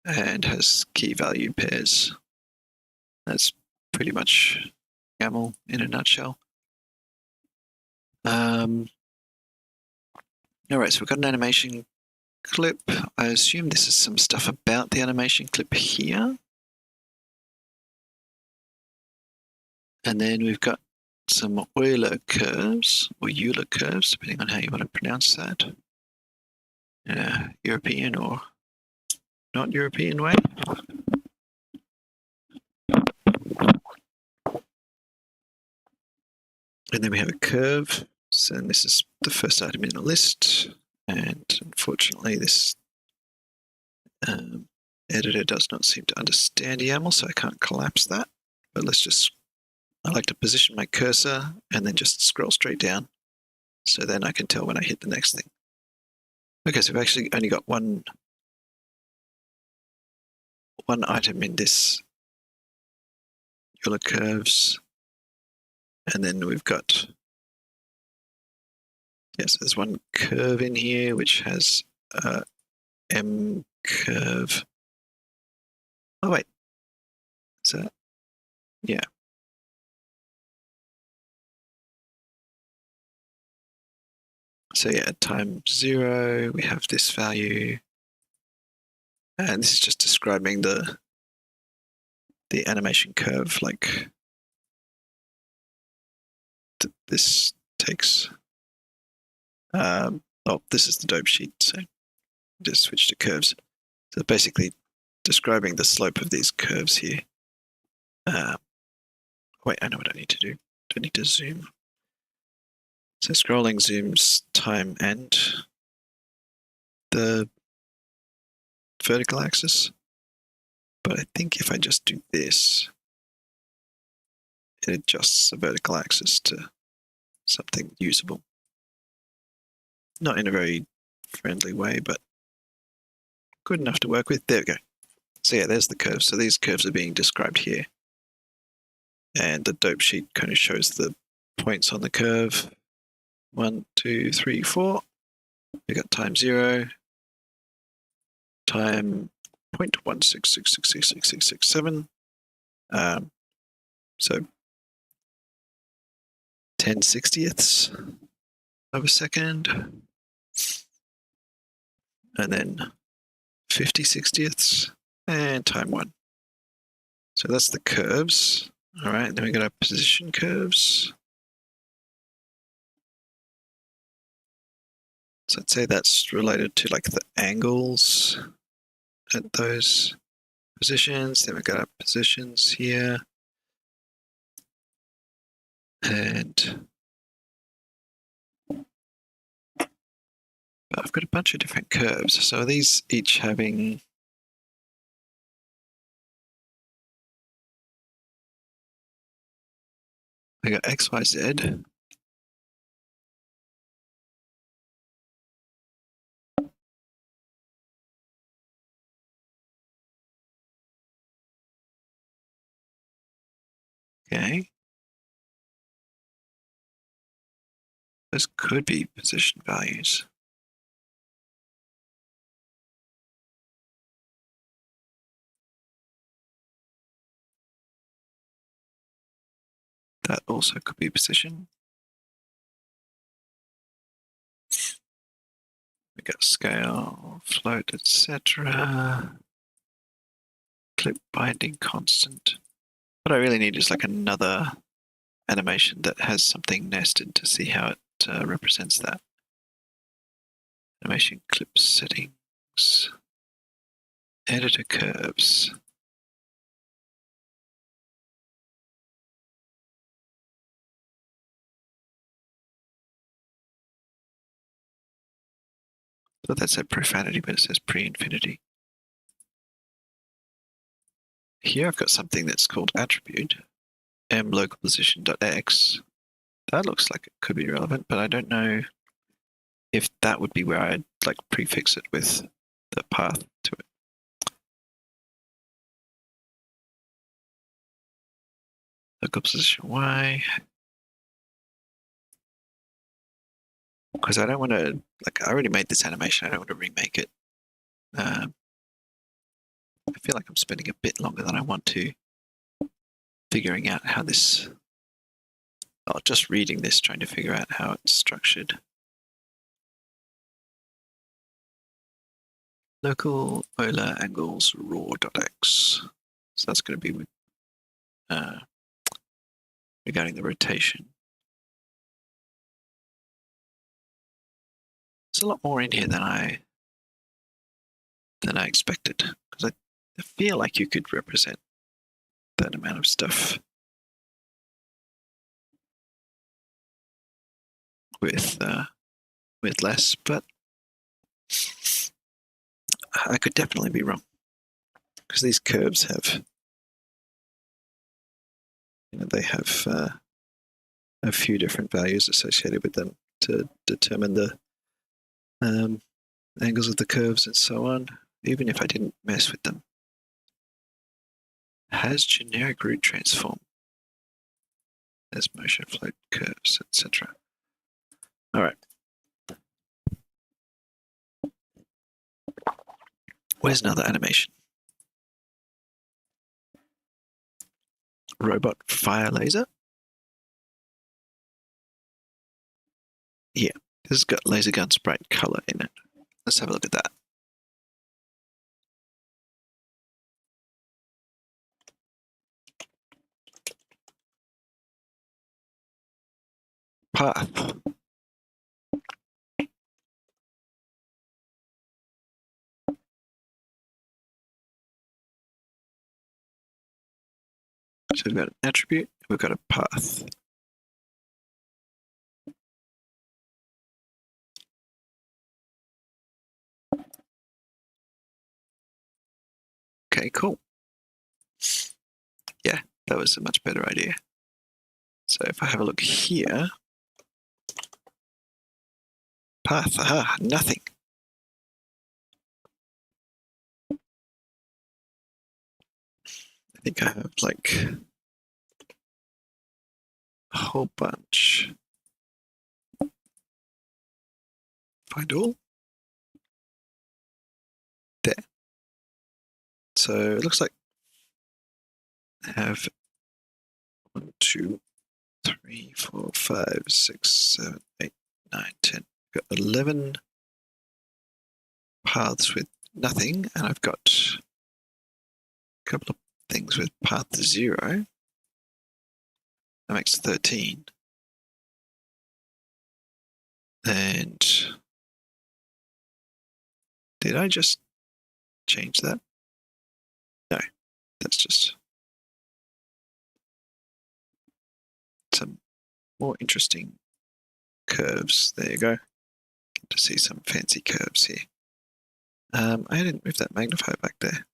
and has key value pairs. That's pretty much YAML in a nutshell. All right, so we've got an animation clip. I assume this is some stuff about the animation clip here. And then we've got some Euler curves, or Euler curves, depending on how you want to pronounce that. European or not European way. And then we have a curve. So this is the first item in the list. And unfortunately, this editor does not seem to understand YAML, so I can't collapse that. But I like to position my cursor and then just scroll straight down. So then I can tell when I hit the next thing. Okay, so we've actually only got one item in this Euler curves. And then we've got, yes, there's one curve in here which has a M curve. Oh, wait. So, yeah. So yeah, at time 0, we have this value. And this is just describing the animation curve, like this takes, this is the dope sheet, so just switch to curves. So basically describing the slope of these curves here. Wait, I know what I need to do. I need to zoom. So scrolling zooms time and the vertical axis. But I think if I just do this, it adjusts the vertical axis to something usable. Not in a very friendly way, but good enough to work with. There we go. So yeah, there's the curves. So these curves are being described here. And the dope sheet kind of shows the points on the curve. 1, 2, 3, 4. We got time 0, time 0.166666667. So 10/60ths of a second, and then 50/60ths, and time 1. So that's the curves. All right, then we got our position curves. So I'd say that's related to like the angles at those positions. Then we've got our positions here. And I've got a bunch of different curves. So are these each having we got X, Y, Z. Okay. Those could be position values. That also could be position. We got scale, float, etc. Clip binding constant. What I really need is like another animation that has something nested to see how it represents that. Animation clip settings. Editor curves. So that said profanity, but it says pre-infinity. here I've got something that's called attribute m local position.x. That looks like it could be relevant, but I don't know if that would be where I'd like prefix it with the path to it. Local position y. Because I don't want to, like, I already made this animation. I don't want to remake it. I feel like I'm spending a bit longer than I want to figuring out how this, oh, just reading this, trying to figure out how it's structured. Local Euler angles raw.x. So that's going to be with, regarding the rotation. There's a lot more in here than I expected, because I feel like you could represent that amount of stuff with less, but I could definitely be wrong, because these curves have, they have a few different values associated with them to determine the angles of the curves and so on, even if I didn't mess with them. Has generic root transform as motion float curves, etc. All right. Where's another animation? Robot fire laser. Yeah, this has got laser gun sprite color in it. Let's have a look at that. Path. So we've got an attribute, we've got a path. Okay, cool. Yeah, that was a much better idea. So if I have a look here, path, aha, nothing. I think I have like a whole bunch. Find all. There. So it looks like I have 1, 2, 3, 4, 5, 6, 7, 8, 9, 10. I've got 11 paths with nothing, and I've got a couple of things with path 0. That makes 13. And did I just change that? No, that's just some more interesting curves. There you go. Get to see some fancy curves here. I didn't move that magnifier back there.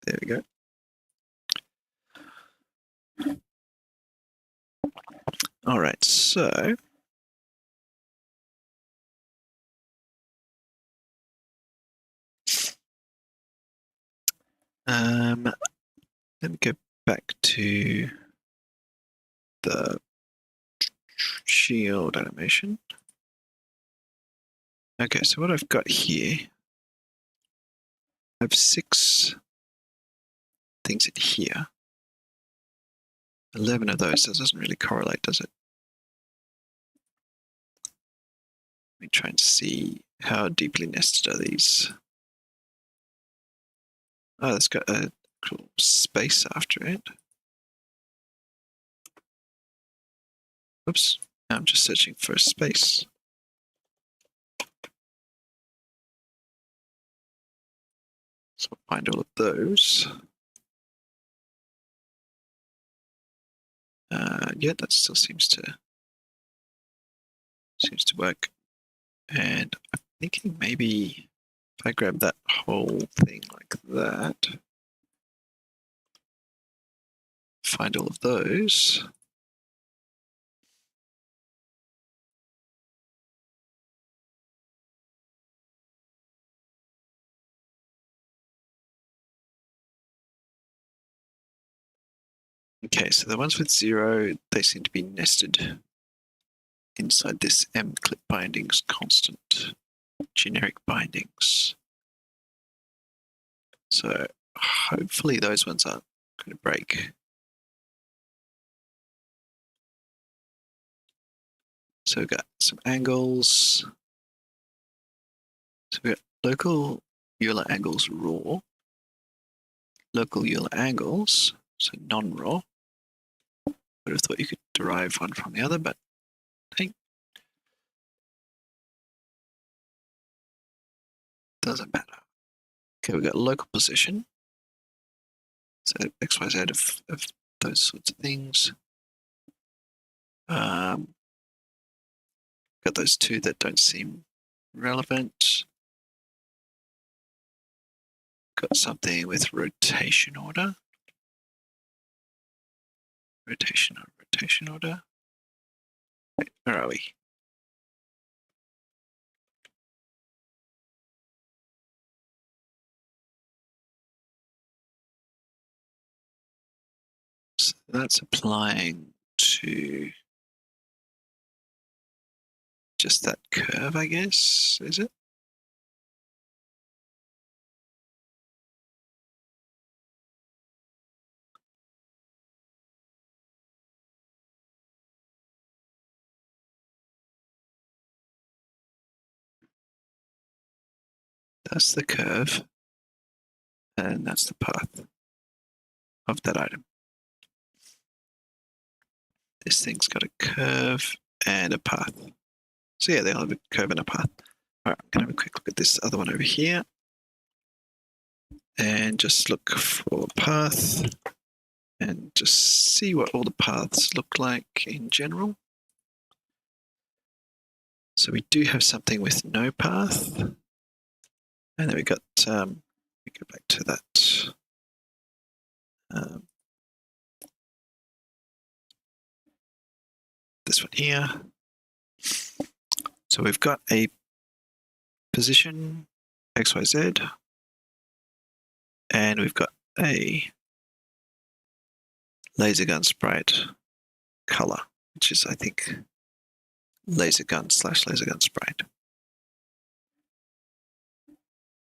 There we go. All right, so let me go back to the shield animation. Okay, so what I've got here, I have 6 things in here. 11 of those, that doesn't really correlate, does it? Let me try and see how deeply nested are these. Oh, it's got a cool space after it. Oops, now I'm just searching for a space. So I'll find all of those. Yeah, that still seems to work. And I'm thinking maybe if I grab that whole thing like that, find all of those. Okay, so the ones with 0, they seem to be nested inside this M-clip bindings constant, generic bindings. So hopefully those ones aren't going to break. So we've got some angles. So we've got local Euler angles raw, local Euler angles, so non-raw. Would have thought you could derive one from the other, but hey, doesn't matter. Okay, we've got local position. So X, Y, Z of those sorts of things. Got those two that don't seem relevant. Got something with rotation order. Rotation order. Wait, where are we? So that's applying to just that curve, I guess, is it? That's the curve, and that's the path of that item. This thing's got a curve and a path. So yeah, they'll have a curve and a path. All right, I'm going to have a quick look at this other one over here. And just look for path. And just see what all the paths look like in general. So we do have something with no path. And then we got, we go back to that. This one here. So we've got a position, X, Y, Z. And we've got a laser gun sprite color, which is, I think, laser gun / laser gun sprite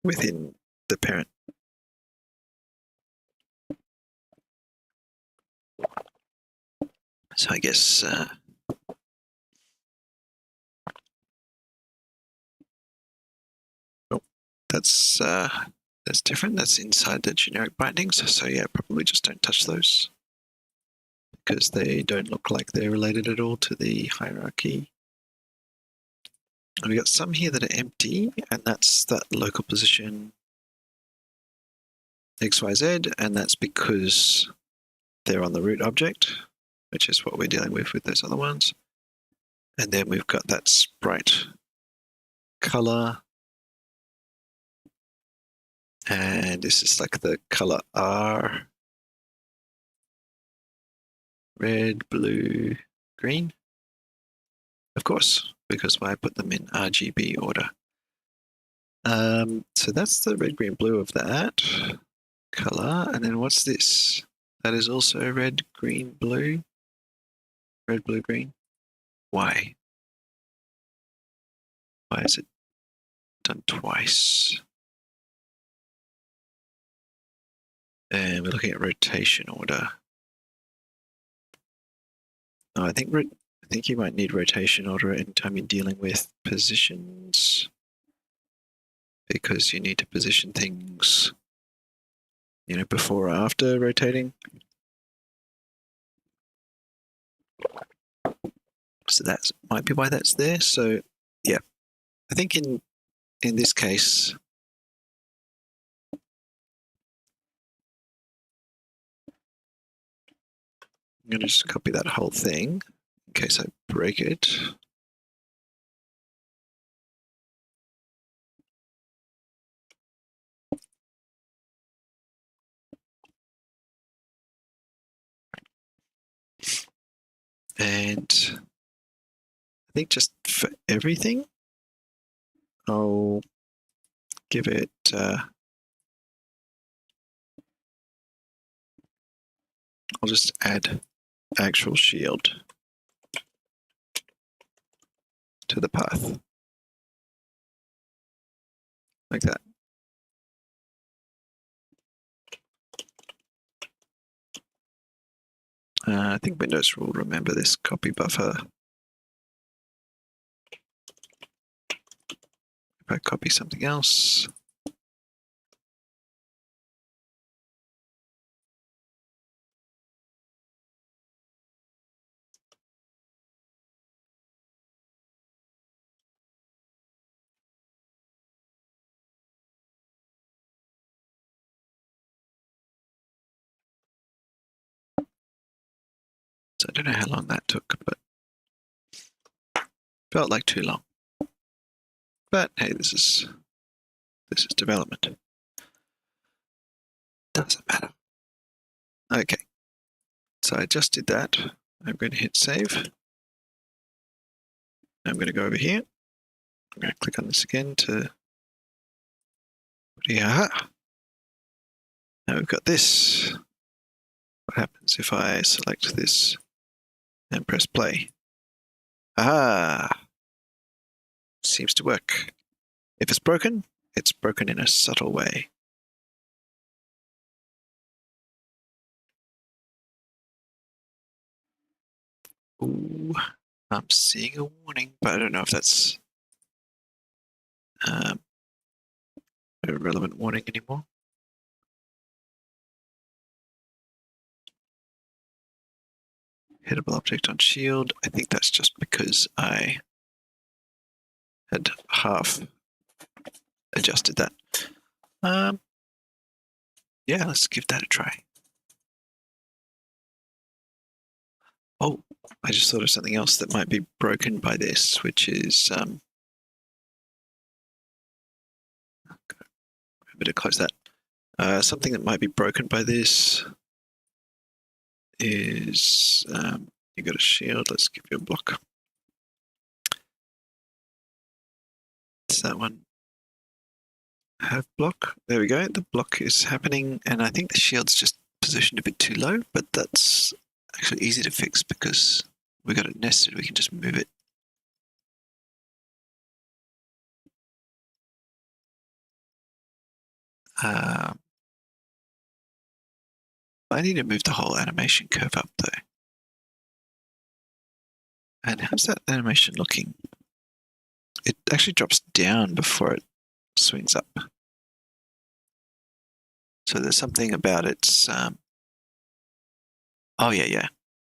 within the parent. So I guess that's different. That's inside the generic bindings. So yeah, probably just don't touch those because they don't look like they're related at all to the hierarchy. And we got some here that are empty, and that's that local position XYZ, and that's because they're on the root object, which is what we're dealing with those other ones. And then we've got that sprite color. And this is like the color R. Red, blue, green. Of course, because I put them in RGB order. So that's the red, green, blue of that color. And then what's this? That is also red, green, blue. Red, blue, green. Why? Why is it done twice? And we're looking at rotation order. Oh, I think you might need rotation order anytime you're dealing with positions, because you need to position things, before or after rotating. So that might be why that's there. So yeah, I think in this case, I'm going to just copy that whole thing in case I break it. And I think just for everything, I'll give it I'll just add actual shield to the path. Like that. I think Windows will remember this copy buffer. If I copy something else, so I don't know how long that took, but felt like too long. But hey, this is development. Doesn't matter. Okay, so I just did that. I'm going to hit save. I'm going to go over here. I'm going to click on this again to. Yeah. Now we've got this. What happens if I select this and press play? Ah, seems to work. If it's broken in a subtle way. Ooh, I'm seeing a warning, but I don't know if that's a relevant warning anymore. Hittable object on shield. I think that's just because I had half adjusted that. Yeah, let's give that a try. Oh, I just thought of something else that might be broken by this, which is I better close that. Something that might be broken by this is you got a shield. Let's give you a block. It's that one. Have block. There we go. The block is happening, and I think the shield's just positioned a bit too low, but that's actually easy to fix because we got it nested. We can just move it. I need to move the whole animation curve up though. And how's that animation looking? It actually drops down before it swings up. So there's something about its. Oh yeah.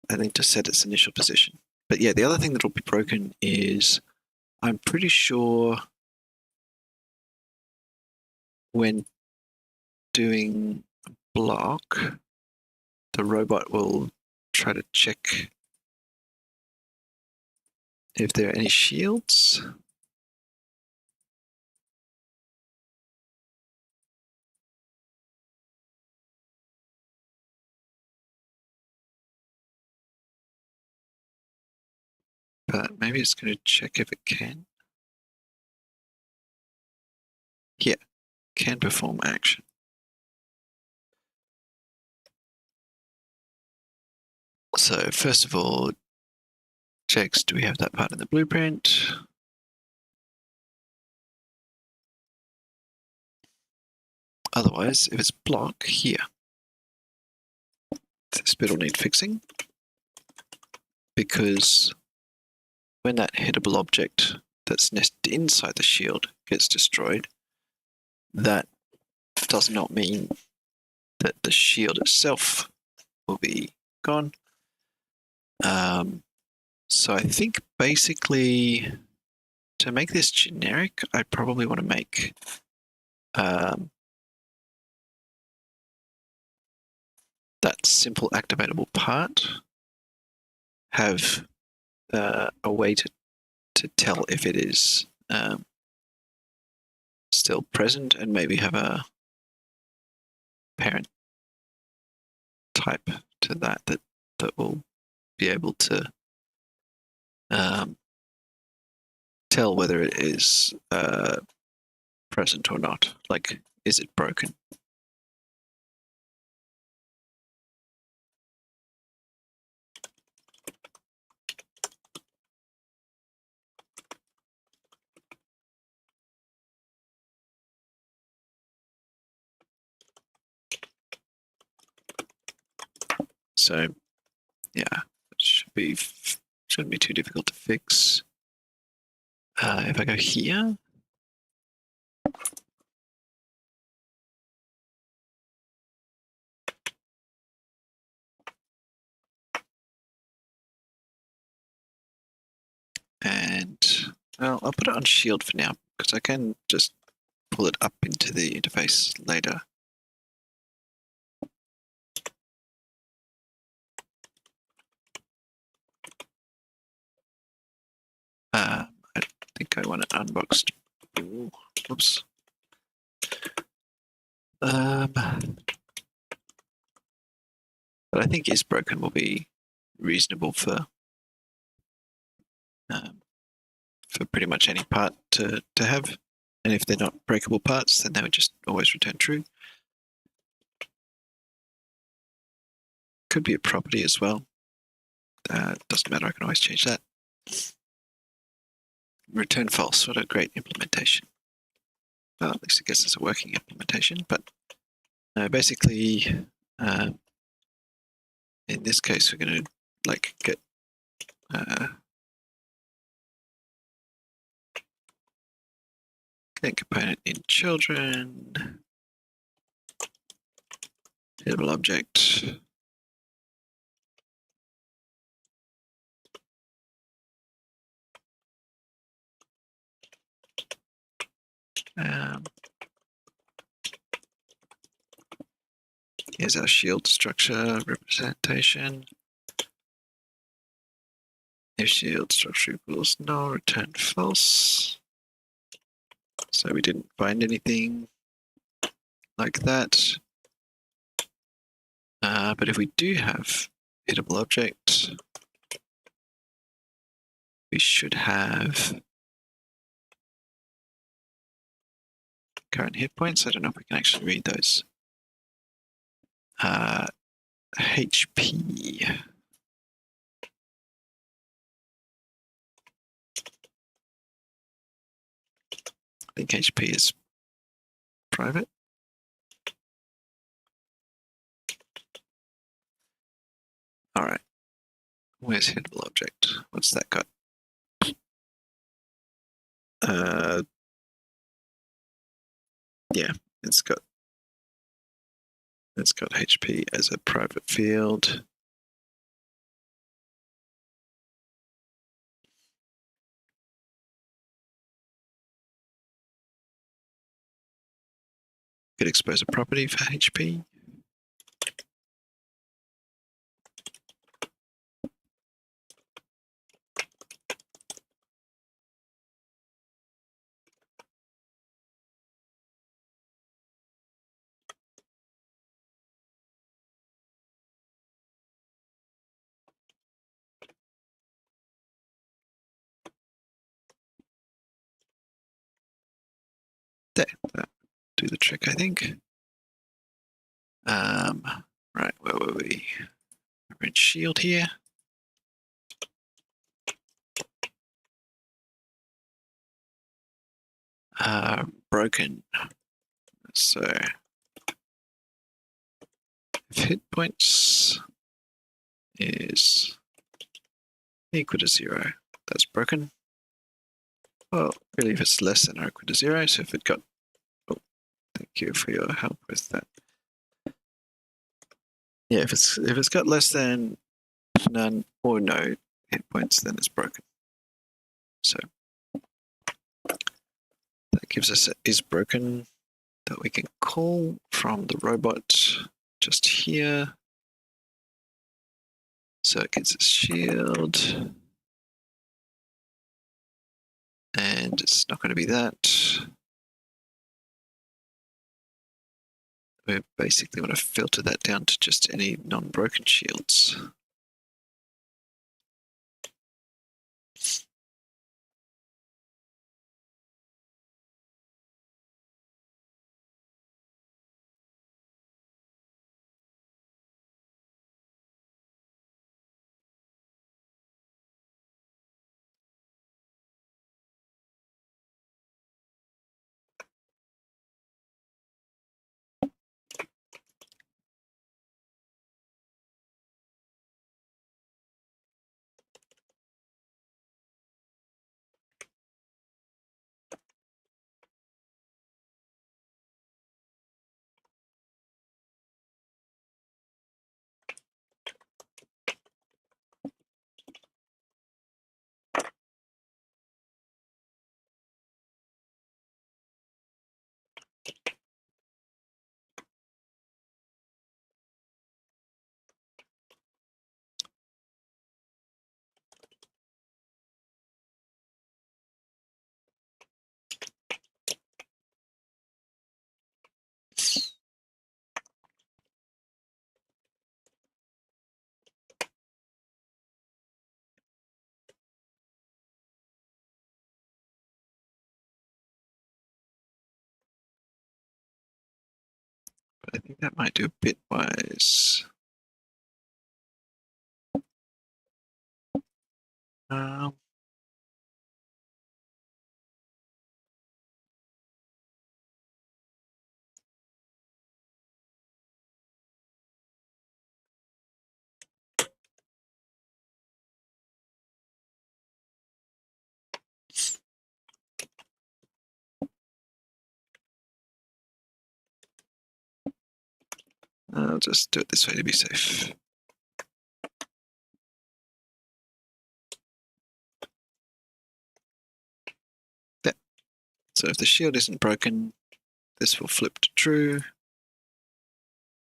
I need to set its initial position. But yeah, the other thing that will be broken is I'm pretty sure when doing a block, the robot will try to check if there are any shields. But maybe it's going to check if it can. Yeah, can perform action. So first of all, checks, do we have that part in the blueprint? Otherwise, if it's block here, this bit will need fixing because when that hittable object that's nested inside the shield gets destroyed, that does not mean that the shield itself will be gone. So I think basically to make this generic, I probably want to make that simple activatable part have a way to tell if it is still present and maybe have a parent type to that will be able to tell whether it is present or not. Like, is it broken? So, yeah, it shouldn't be too difficult to fix. If I go here, and well, I'll put it on shield for now because I can just pull it up into the interface later. I think I want it unboxed. Ooh, oops. But I think is broken will be reasonable for pretty much any part to have. And if they're not breakable parts, then they would just always return true. Could be a property as well. Doesn't matter, I can always change that. Return false, what a great implementation. Well, at least I guess it's a working implementation, but basically, in this case, we're going to like get component in children, editable object. Here's our shield structure representation. If shield structure equals null, return false. So we didn't find anything like that. But if we do have editable object, we should have current hit points. I don't know if we can actually read those. HP. I think HP is private. All right. Where's hittable object? What's that got? Yeah, it's got HP as a private field. Could expose a property for HP. There, that do the trick, I think. Right, where were we? We're in shield here. Broken. So if hit points is equal to 0, that's broken. Well, really, if it's less than or equal to 0, so if it got, oh, thank you for your help with that. Yeah, if it's got less than none or no hit points, then it's broken. So that gives us a is broken that we can call from the robot just here. So it gets a shield. And it's not going to be that. We basically want to filter that down to just any non-broken shields. I think that might do bitwise. Um, I'll just do it this way to be safe. There. So if the shield isn't broken, this will flip to true.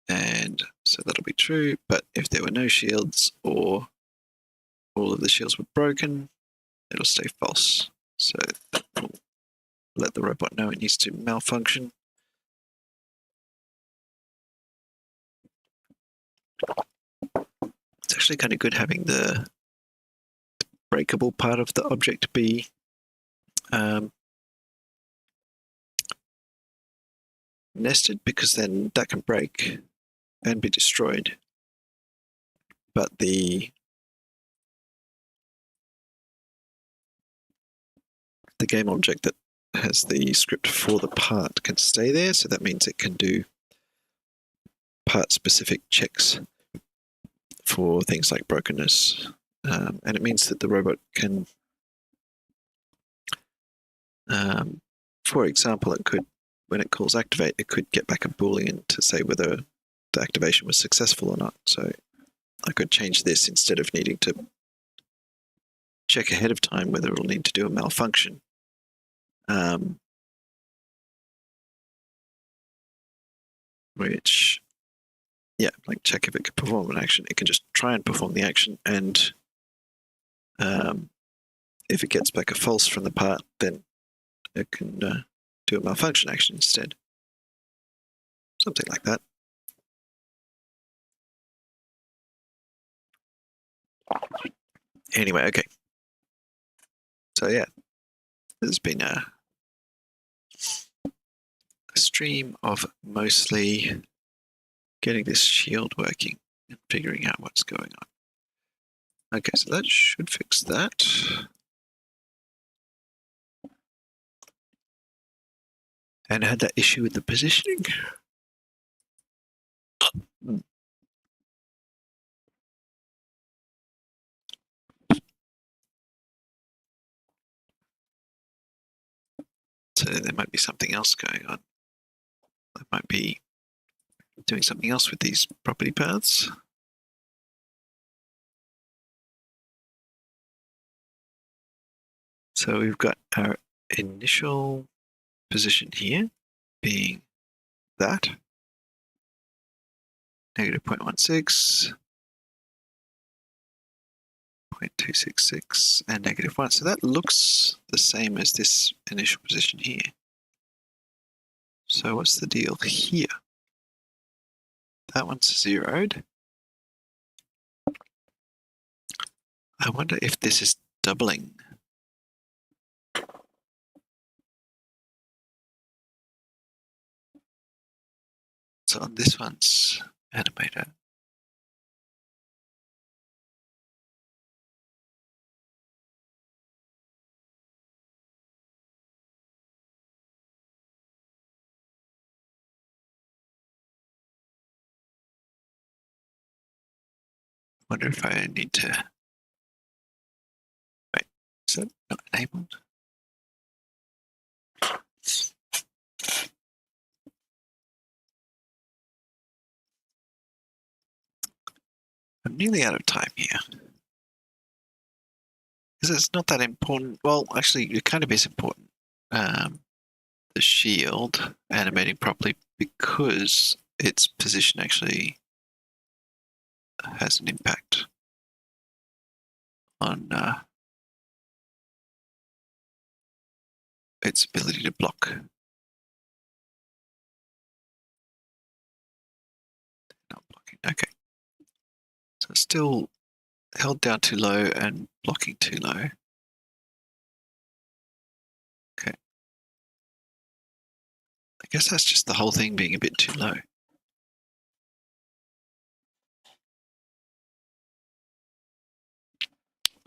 And so that'll be true. But if there were no shields or all of the shields were broken, it'll stay false. So that will let the robot know it needs to malfunction. It's actually kind of good having the breakable part of the object be nested, because then that can break and be destroyed. But the game object that has the script for the part can stay there, so that means it can do part-specific checks for things like brokenness. And it means that the robot can, for example, it could, when it calls activate, it could get back a Boolean to say whether the activation was successful or not. So I could change this instead of needing to check ahead of time whether it'll need to do a malfunction. Which, yeah, like check if it can perform an action. It can just try and perform the action, and if it gets back a false from the part, then it can do a malfunction action instead. Something like that. Anyway, okay. So yeah, there's been a stream of mostly getting this shield working and figuring out what's going on. Okay, so that should fix that. And I had that issue with the positioning. So there might be something else going on. I might be doing something else with these property paths. So we've got our initial position here being that, negative 0.16, 0.266, and negative 1. So that looks the same as this initial position here. So what's the deal here? That one's zeroed. I wonder if this is doubling. So on this one's animator, I wonder if I need to, wait, is that not enabled? I'm nearly out of time here. Because it's not that important. Well, actually, it kind of is important. The shield animating properly, because its position actually has an impact on its ability to block. Not blocking. Okay. So it's still held down too low and blocking too low. Okay. I guess that's just the whole thing being a bit too low.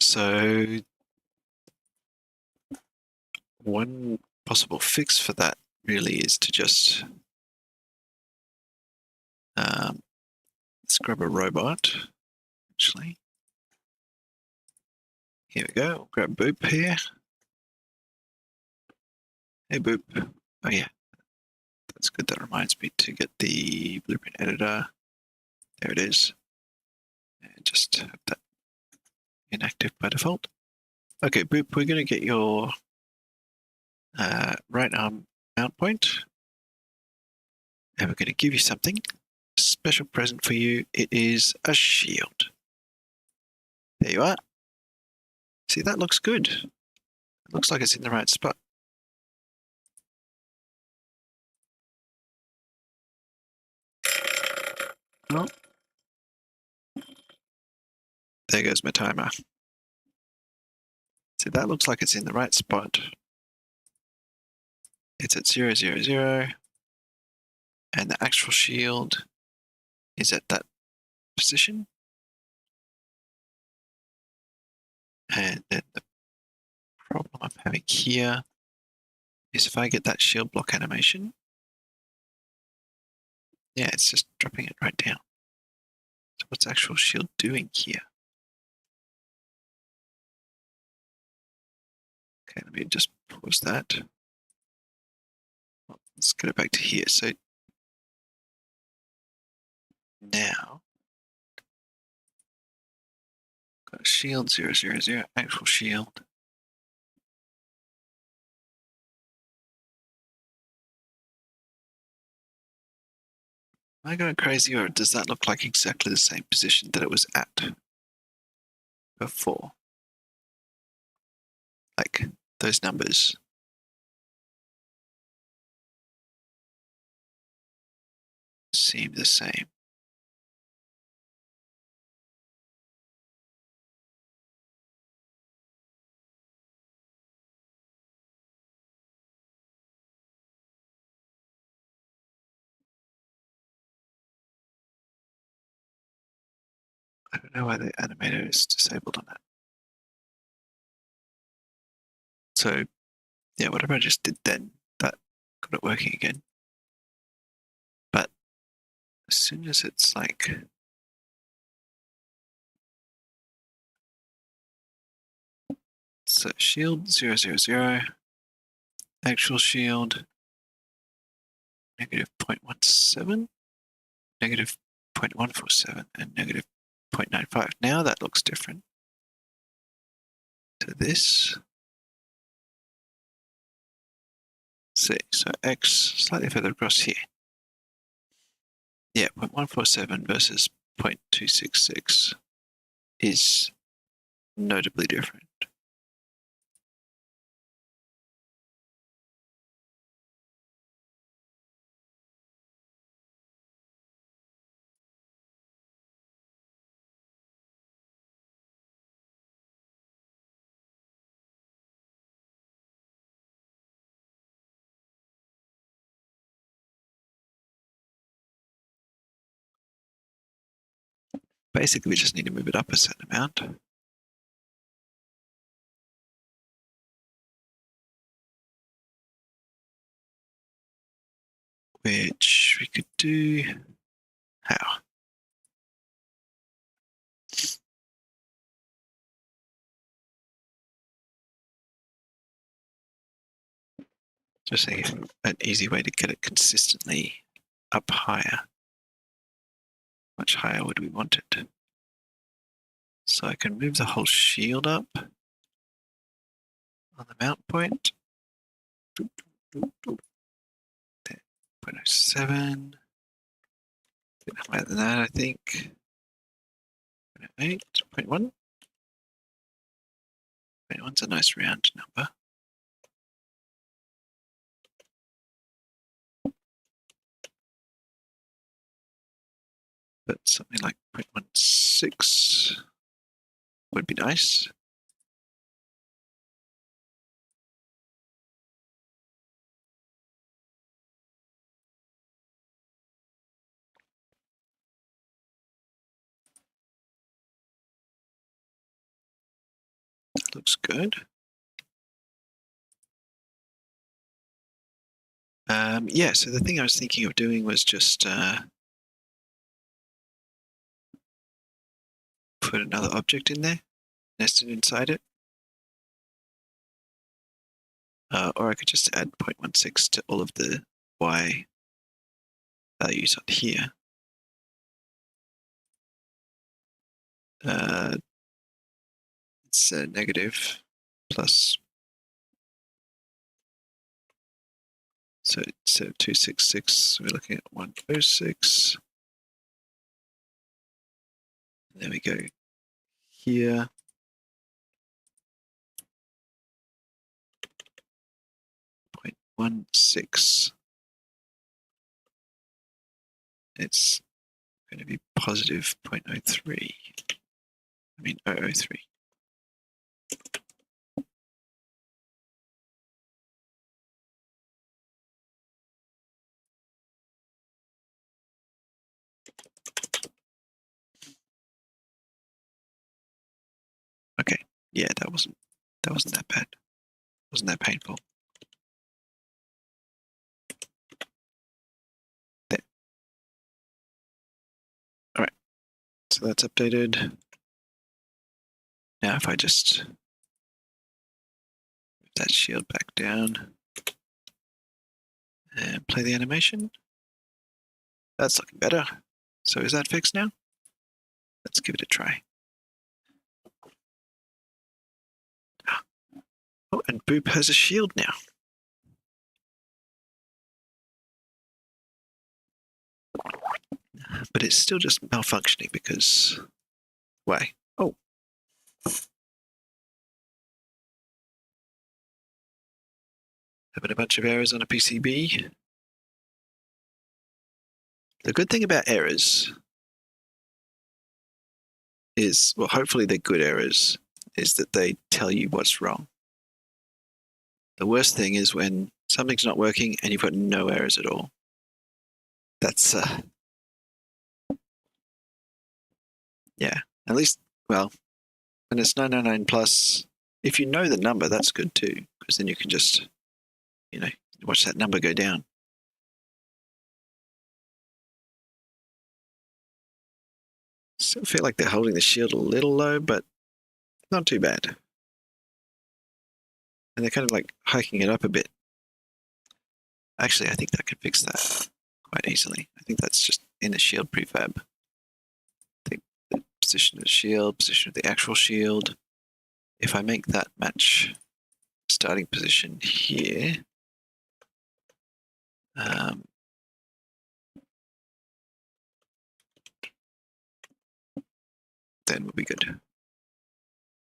So one possible fix for that really is to just let's grab a robot, actually. Here we go. We'll grab Boop here. Hey, Boop. Oh, yeah. That's good. That reminds me to get the blueprint editor. There it is. And just have that inactive by default. Okay, Boop, we're going to get your right arm mount point. And we're going to give you something. A special present for you. It is a shield. There you are. See, that looks good. It looks like it's in the right spot. Oh. There goes my timer. See, that looks like it's in the right spot. It's at 0, 0, 0. And the actual shield is at that position. And then the problem I'm having here is if I get that shield block animation, yeah, it's just dropping it right down. So what's actual shield doing here? Okay, let me just pause that. Well, let's get it back to here. So now, got a shield 0, 0, 0, actual shield. Am I going crazy, or does that look like exactly the same position that it was at before? Like those numbers. Seem the same. I don't know why the animator is disabled on that. So yeah, whatever I just did then, that got it working again. But as soon as it's like so shield 0, 0, 0, actual shield negative 0.17, negative 0.147, and negative 0.95. Now that looks different to this. See, so X slightly further across here. Yeah, 0.147 versus 0.266 is notably different. Basically, we just need to move it up a certain amount. Which we could do. How? Just saying, an easy way to get it consistently up higher. Much higher would we want it? So I can move the whole shield up on the mount point. 0.07. A bit higher than that, I think. 0.8, 0.1. 0.1's a nice round number. But something like 0.16 would be nice. looks good. Yeah, so the thing I was thinking of doing was just put another object in there, nested inside it. Or I could just add 0.16 to all of the y values on here. It's negative plus. So instead of 266, we're looking at 106. There we go. Here. Point 1.6. It's going to be positive 0.03. I mean 0.003. Okay, yeah, that wasn't that bad. Wasn't that painful. There. All right, so that's updated. Now if I just move that shield back down and play the animation, that's looking better. So is that fixed now? Let's give it a try. Oh, and Boop has a shield now. But it's still just malfunctioning because... Why? Oh. Having a bunch of errors on a PCB. The good thing about errors is, well, hopefully they're good errors, is that they tell you what's wrong. The worst thing is when something's not working and you've got no errors at all. That's, yeah, at least, well, when it's 999 plus, if you know the number, that's good too, because then you can just, watch that number go down. Still feel like they're holding the shield a little low, but not too bad. And they're kind of like hiking it up a bit. Actually, I think that could fix that quite easily. I think that's just in the shield prefab. Take the position of the shield, position of the actual shield. If I make that match starting position here, then we'll be good. I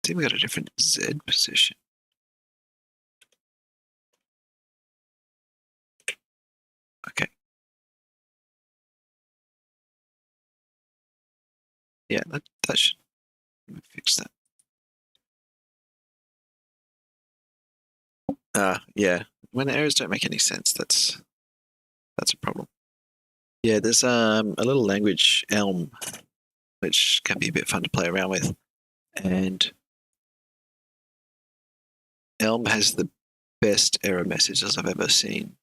think we got a different Z position. Okay. Yeah, that should fix that. Yeah, when the errors don't make any sense, that's a problem. Yeah, there's a little language, Elm, which can be a bit fun to play around with. And Elm has the best error messages I've ever seen.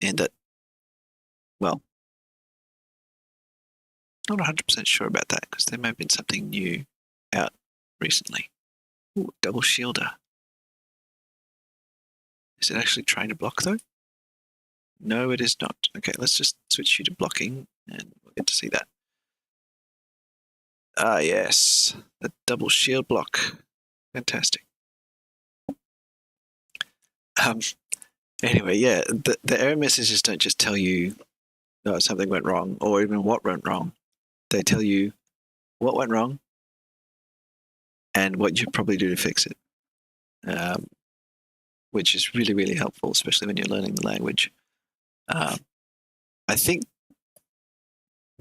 And that, well, not 100% sure about that because there may have been something new out recently. Ooh, double shielder. Is it actually trying to block though? No, it is not. Okay, let's just switch you to blocking and we'll get to see that. Ah, yes, the double shield block. Fantastic. Anyway, yeah, the error messages don't just tell you something went wrong or even what went wrong. They tell you what went wrong and what you'd probably do to fix it, which is really, really helpful, especially when you're learning the language. I think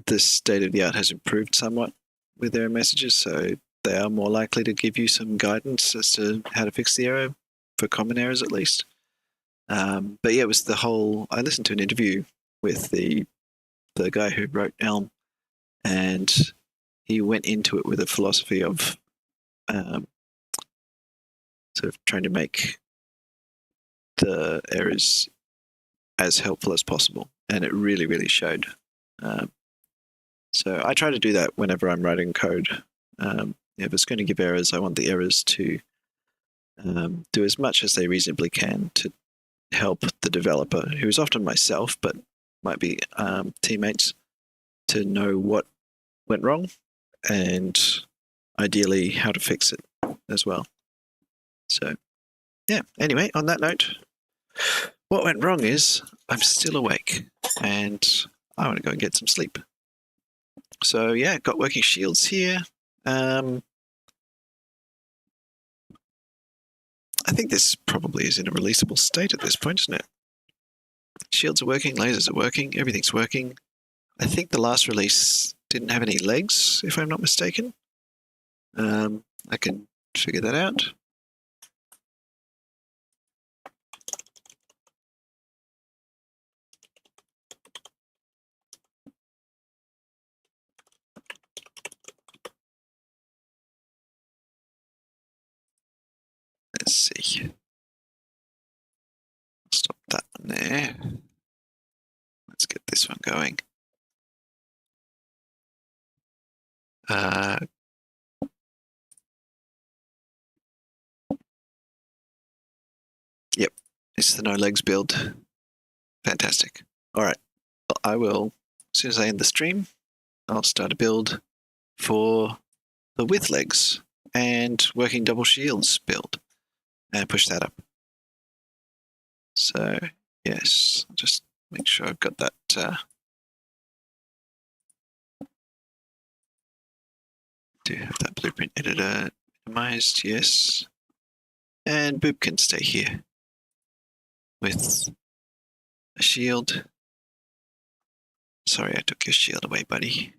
the state of the art has improved somewhat with error messages, so they are more likely to give you some guidance as to how to fix the error, for common errors at least. But yeah, it was the whole. I listened to an interview with the guy who wrote Elm, and he went into it with a philosophy of sort of trying to make the errors as helpful as possible, and it really, really showed. So I try to do that whenever I'm writing code. If it's going to give errors, I want the errors to do as much as they reasonably can to help the developer, who is often myself, but might be teammates, to know what went wrong and ideally how to fix it as well. So, yeah, anyway, on that note, what went wrong is I'm still awake and I want to go and get some sleep. So, yeah, got working shields here. I think this probably is in a releasable state at this point, isn't it? Shields are working, lasers are working, everything's working. I think the last release didn't have any legs, if I'm not mistaken. I can figure that out. Let's see. Stop that one there. Let's get this one going. Yep, it's the no legs build. Fantastic. All right, well, I will, as soon as I end the stream, I'll start a build for the with legs and working double shields build and push that up. So, yes, just make sure I've got that. Do have that blueprint editor minimized? Yes. And Boop can stay here with a shield. Sorry, I took your shield away, buddy.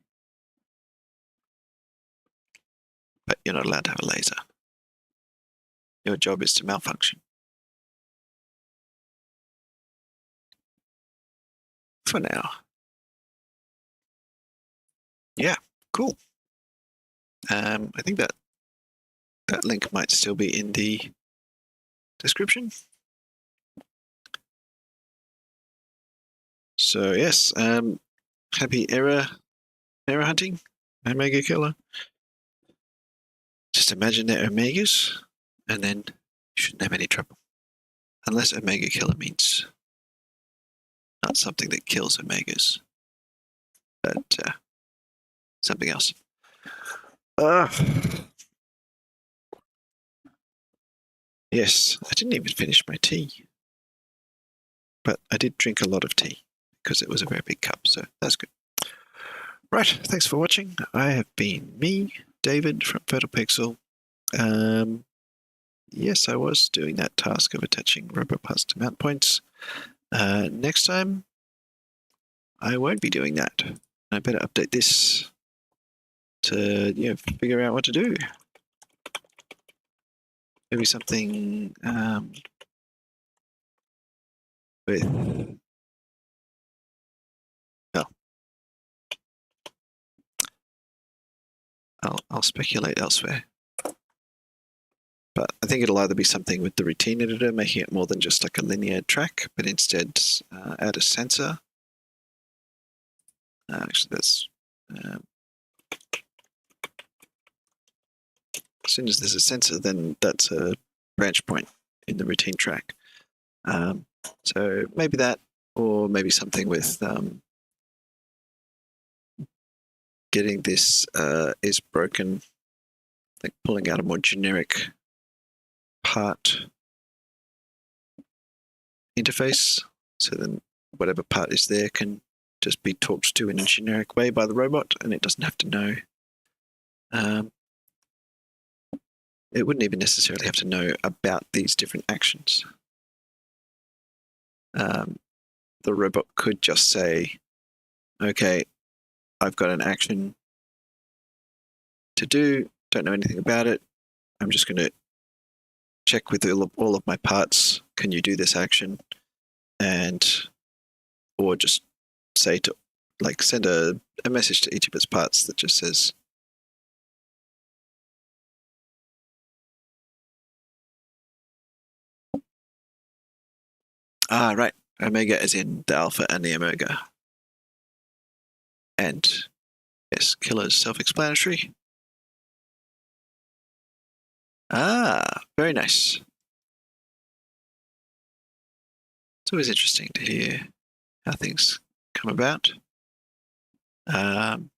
But you're not allowed to have a laser. Your job is to malfunction. For now. Yeah, cool. I think that link might still be in the description. So yes, happy error hunting, Omega Killer. Just imagine they're Omegas, and then you shouldn't have any trouble. Unless Omega Killer means not something that kills Omegas, but something else. Yes, I didn't even finish my tea. But I did drink a lot of tea because it was a very big cup, so that's good. Right, thanks for watching. I have been me, David from PhotoPixel. Yes, I was doing that task of attaching RoboParts to mount points. Next time, I won't be doing that. I better update this to figure out what to do. Maybe something with I'll speculate elsewhere. But I think it'll either be something with the routine editor, making it more than just like a linear track, but instead add a sensor. Actually, that's as soon as there's a sensor, then that's a branch point in the routine track. So maybe that, or maybe something with getting this is broken, like pulling out a more generic part interface, so then whatever part is there can just be talked to in a generic way by the robot, and it doesn't have to know. It wouldn't even necessarily have to know about these different actions. The robot could just say, okay, I've got an action to do, don't know anything about it. I'm just going to check with all of my parts, can you do this action? Or just say to, like, send a message to each of its parts that just says, Ah, right. Omega as in the alpha and the omega. And yes, killer is self-explanatory. Ah, very nice. It's always interesting to hear how things come about. I'm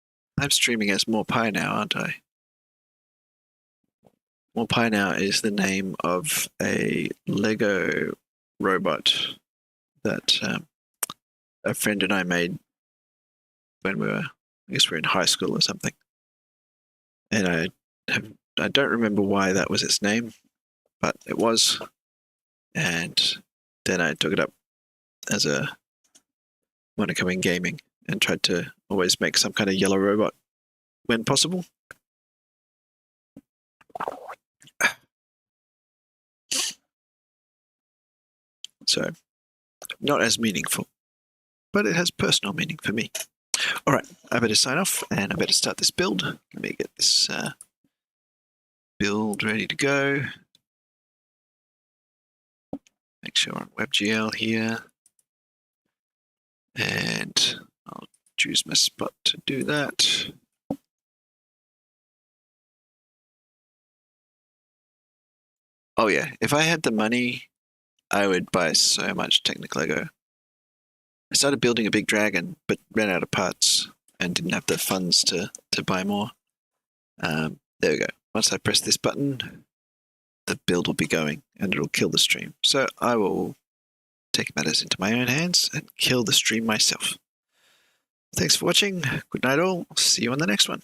streaming as More Pie now, aren't I? More Pie now is the name of a Lego robot that a friend and I made when I guess we were in high school or something. And I don't remember why that was its name, but it was. And then I took it up as a when I come in gaming and tried to always make some kind of yellow robot when possible. So, not as meaningful, but it has personal meaning for me. All right, I better sign off and I better start this build. Let me get this build ready to go. Make sure I'm WebGL here. And I'll choose my spot to do that. Oh yeah, if I had the money, I would buy so much Technic-Lego. I started building a big dragon, but ran out of parts and didn't have the funds to buy more. There we go. Once I press this button, the build will be going and it'll kill the stream. So I will take matters into my own hands and kill the stream myself. Thanks for watching. Good night all. See you on the next one.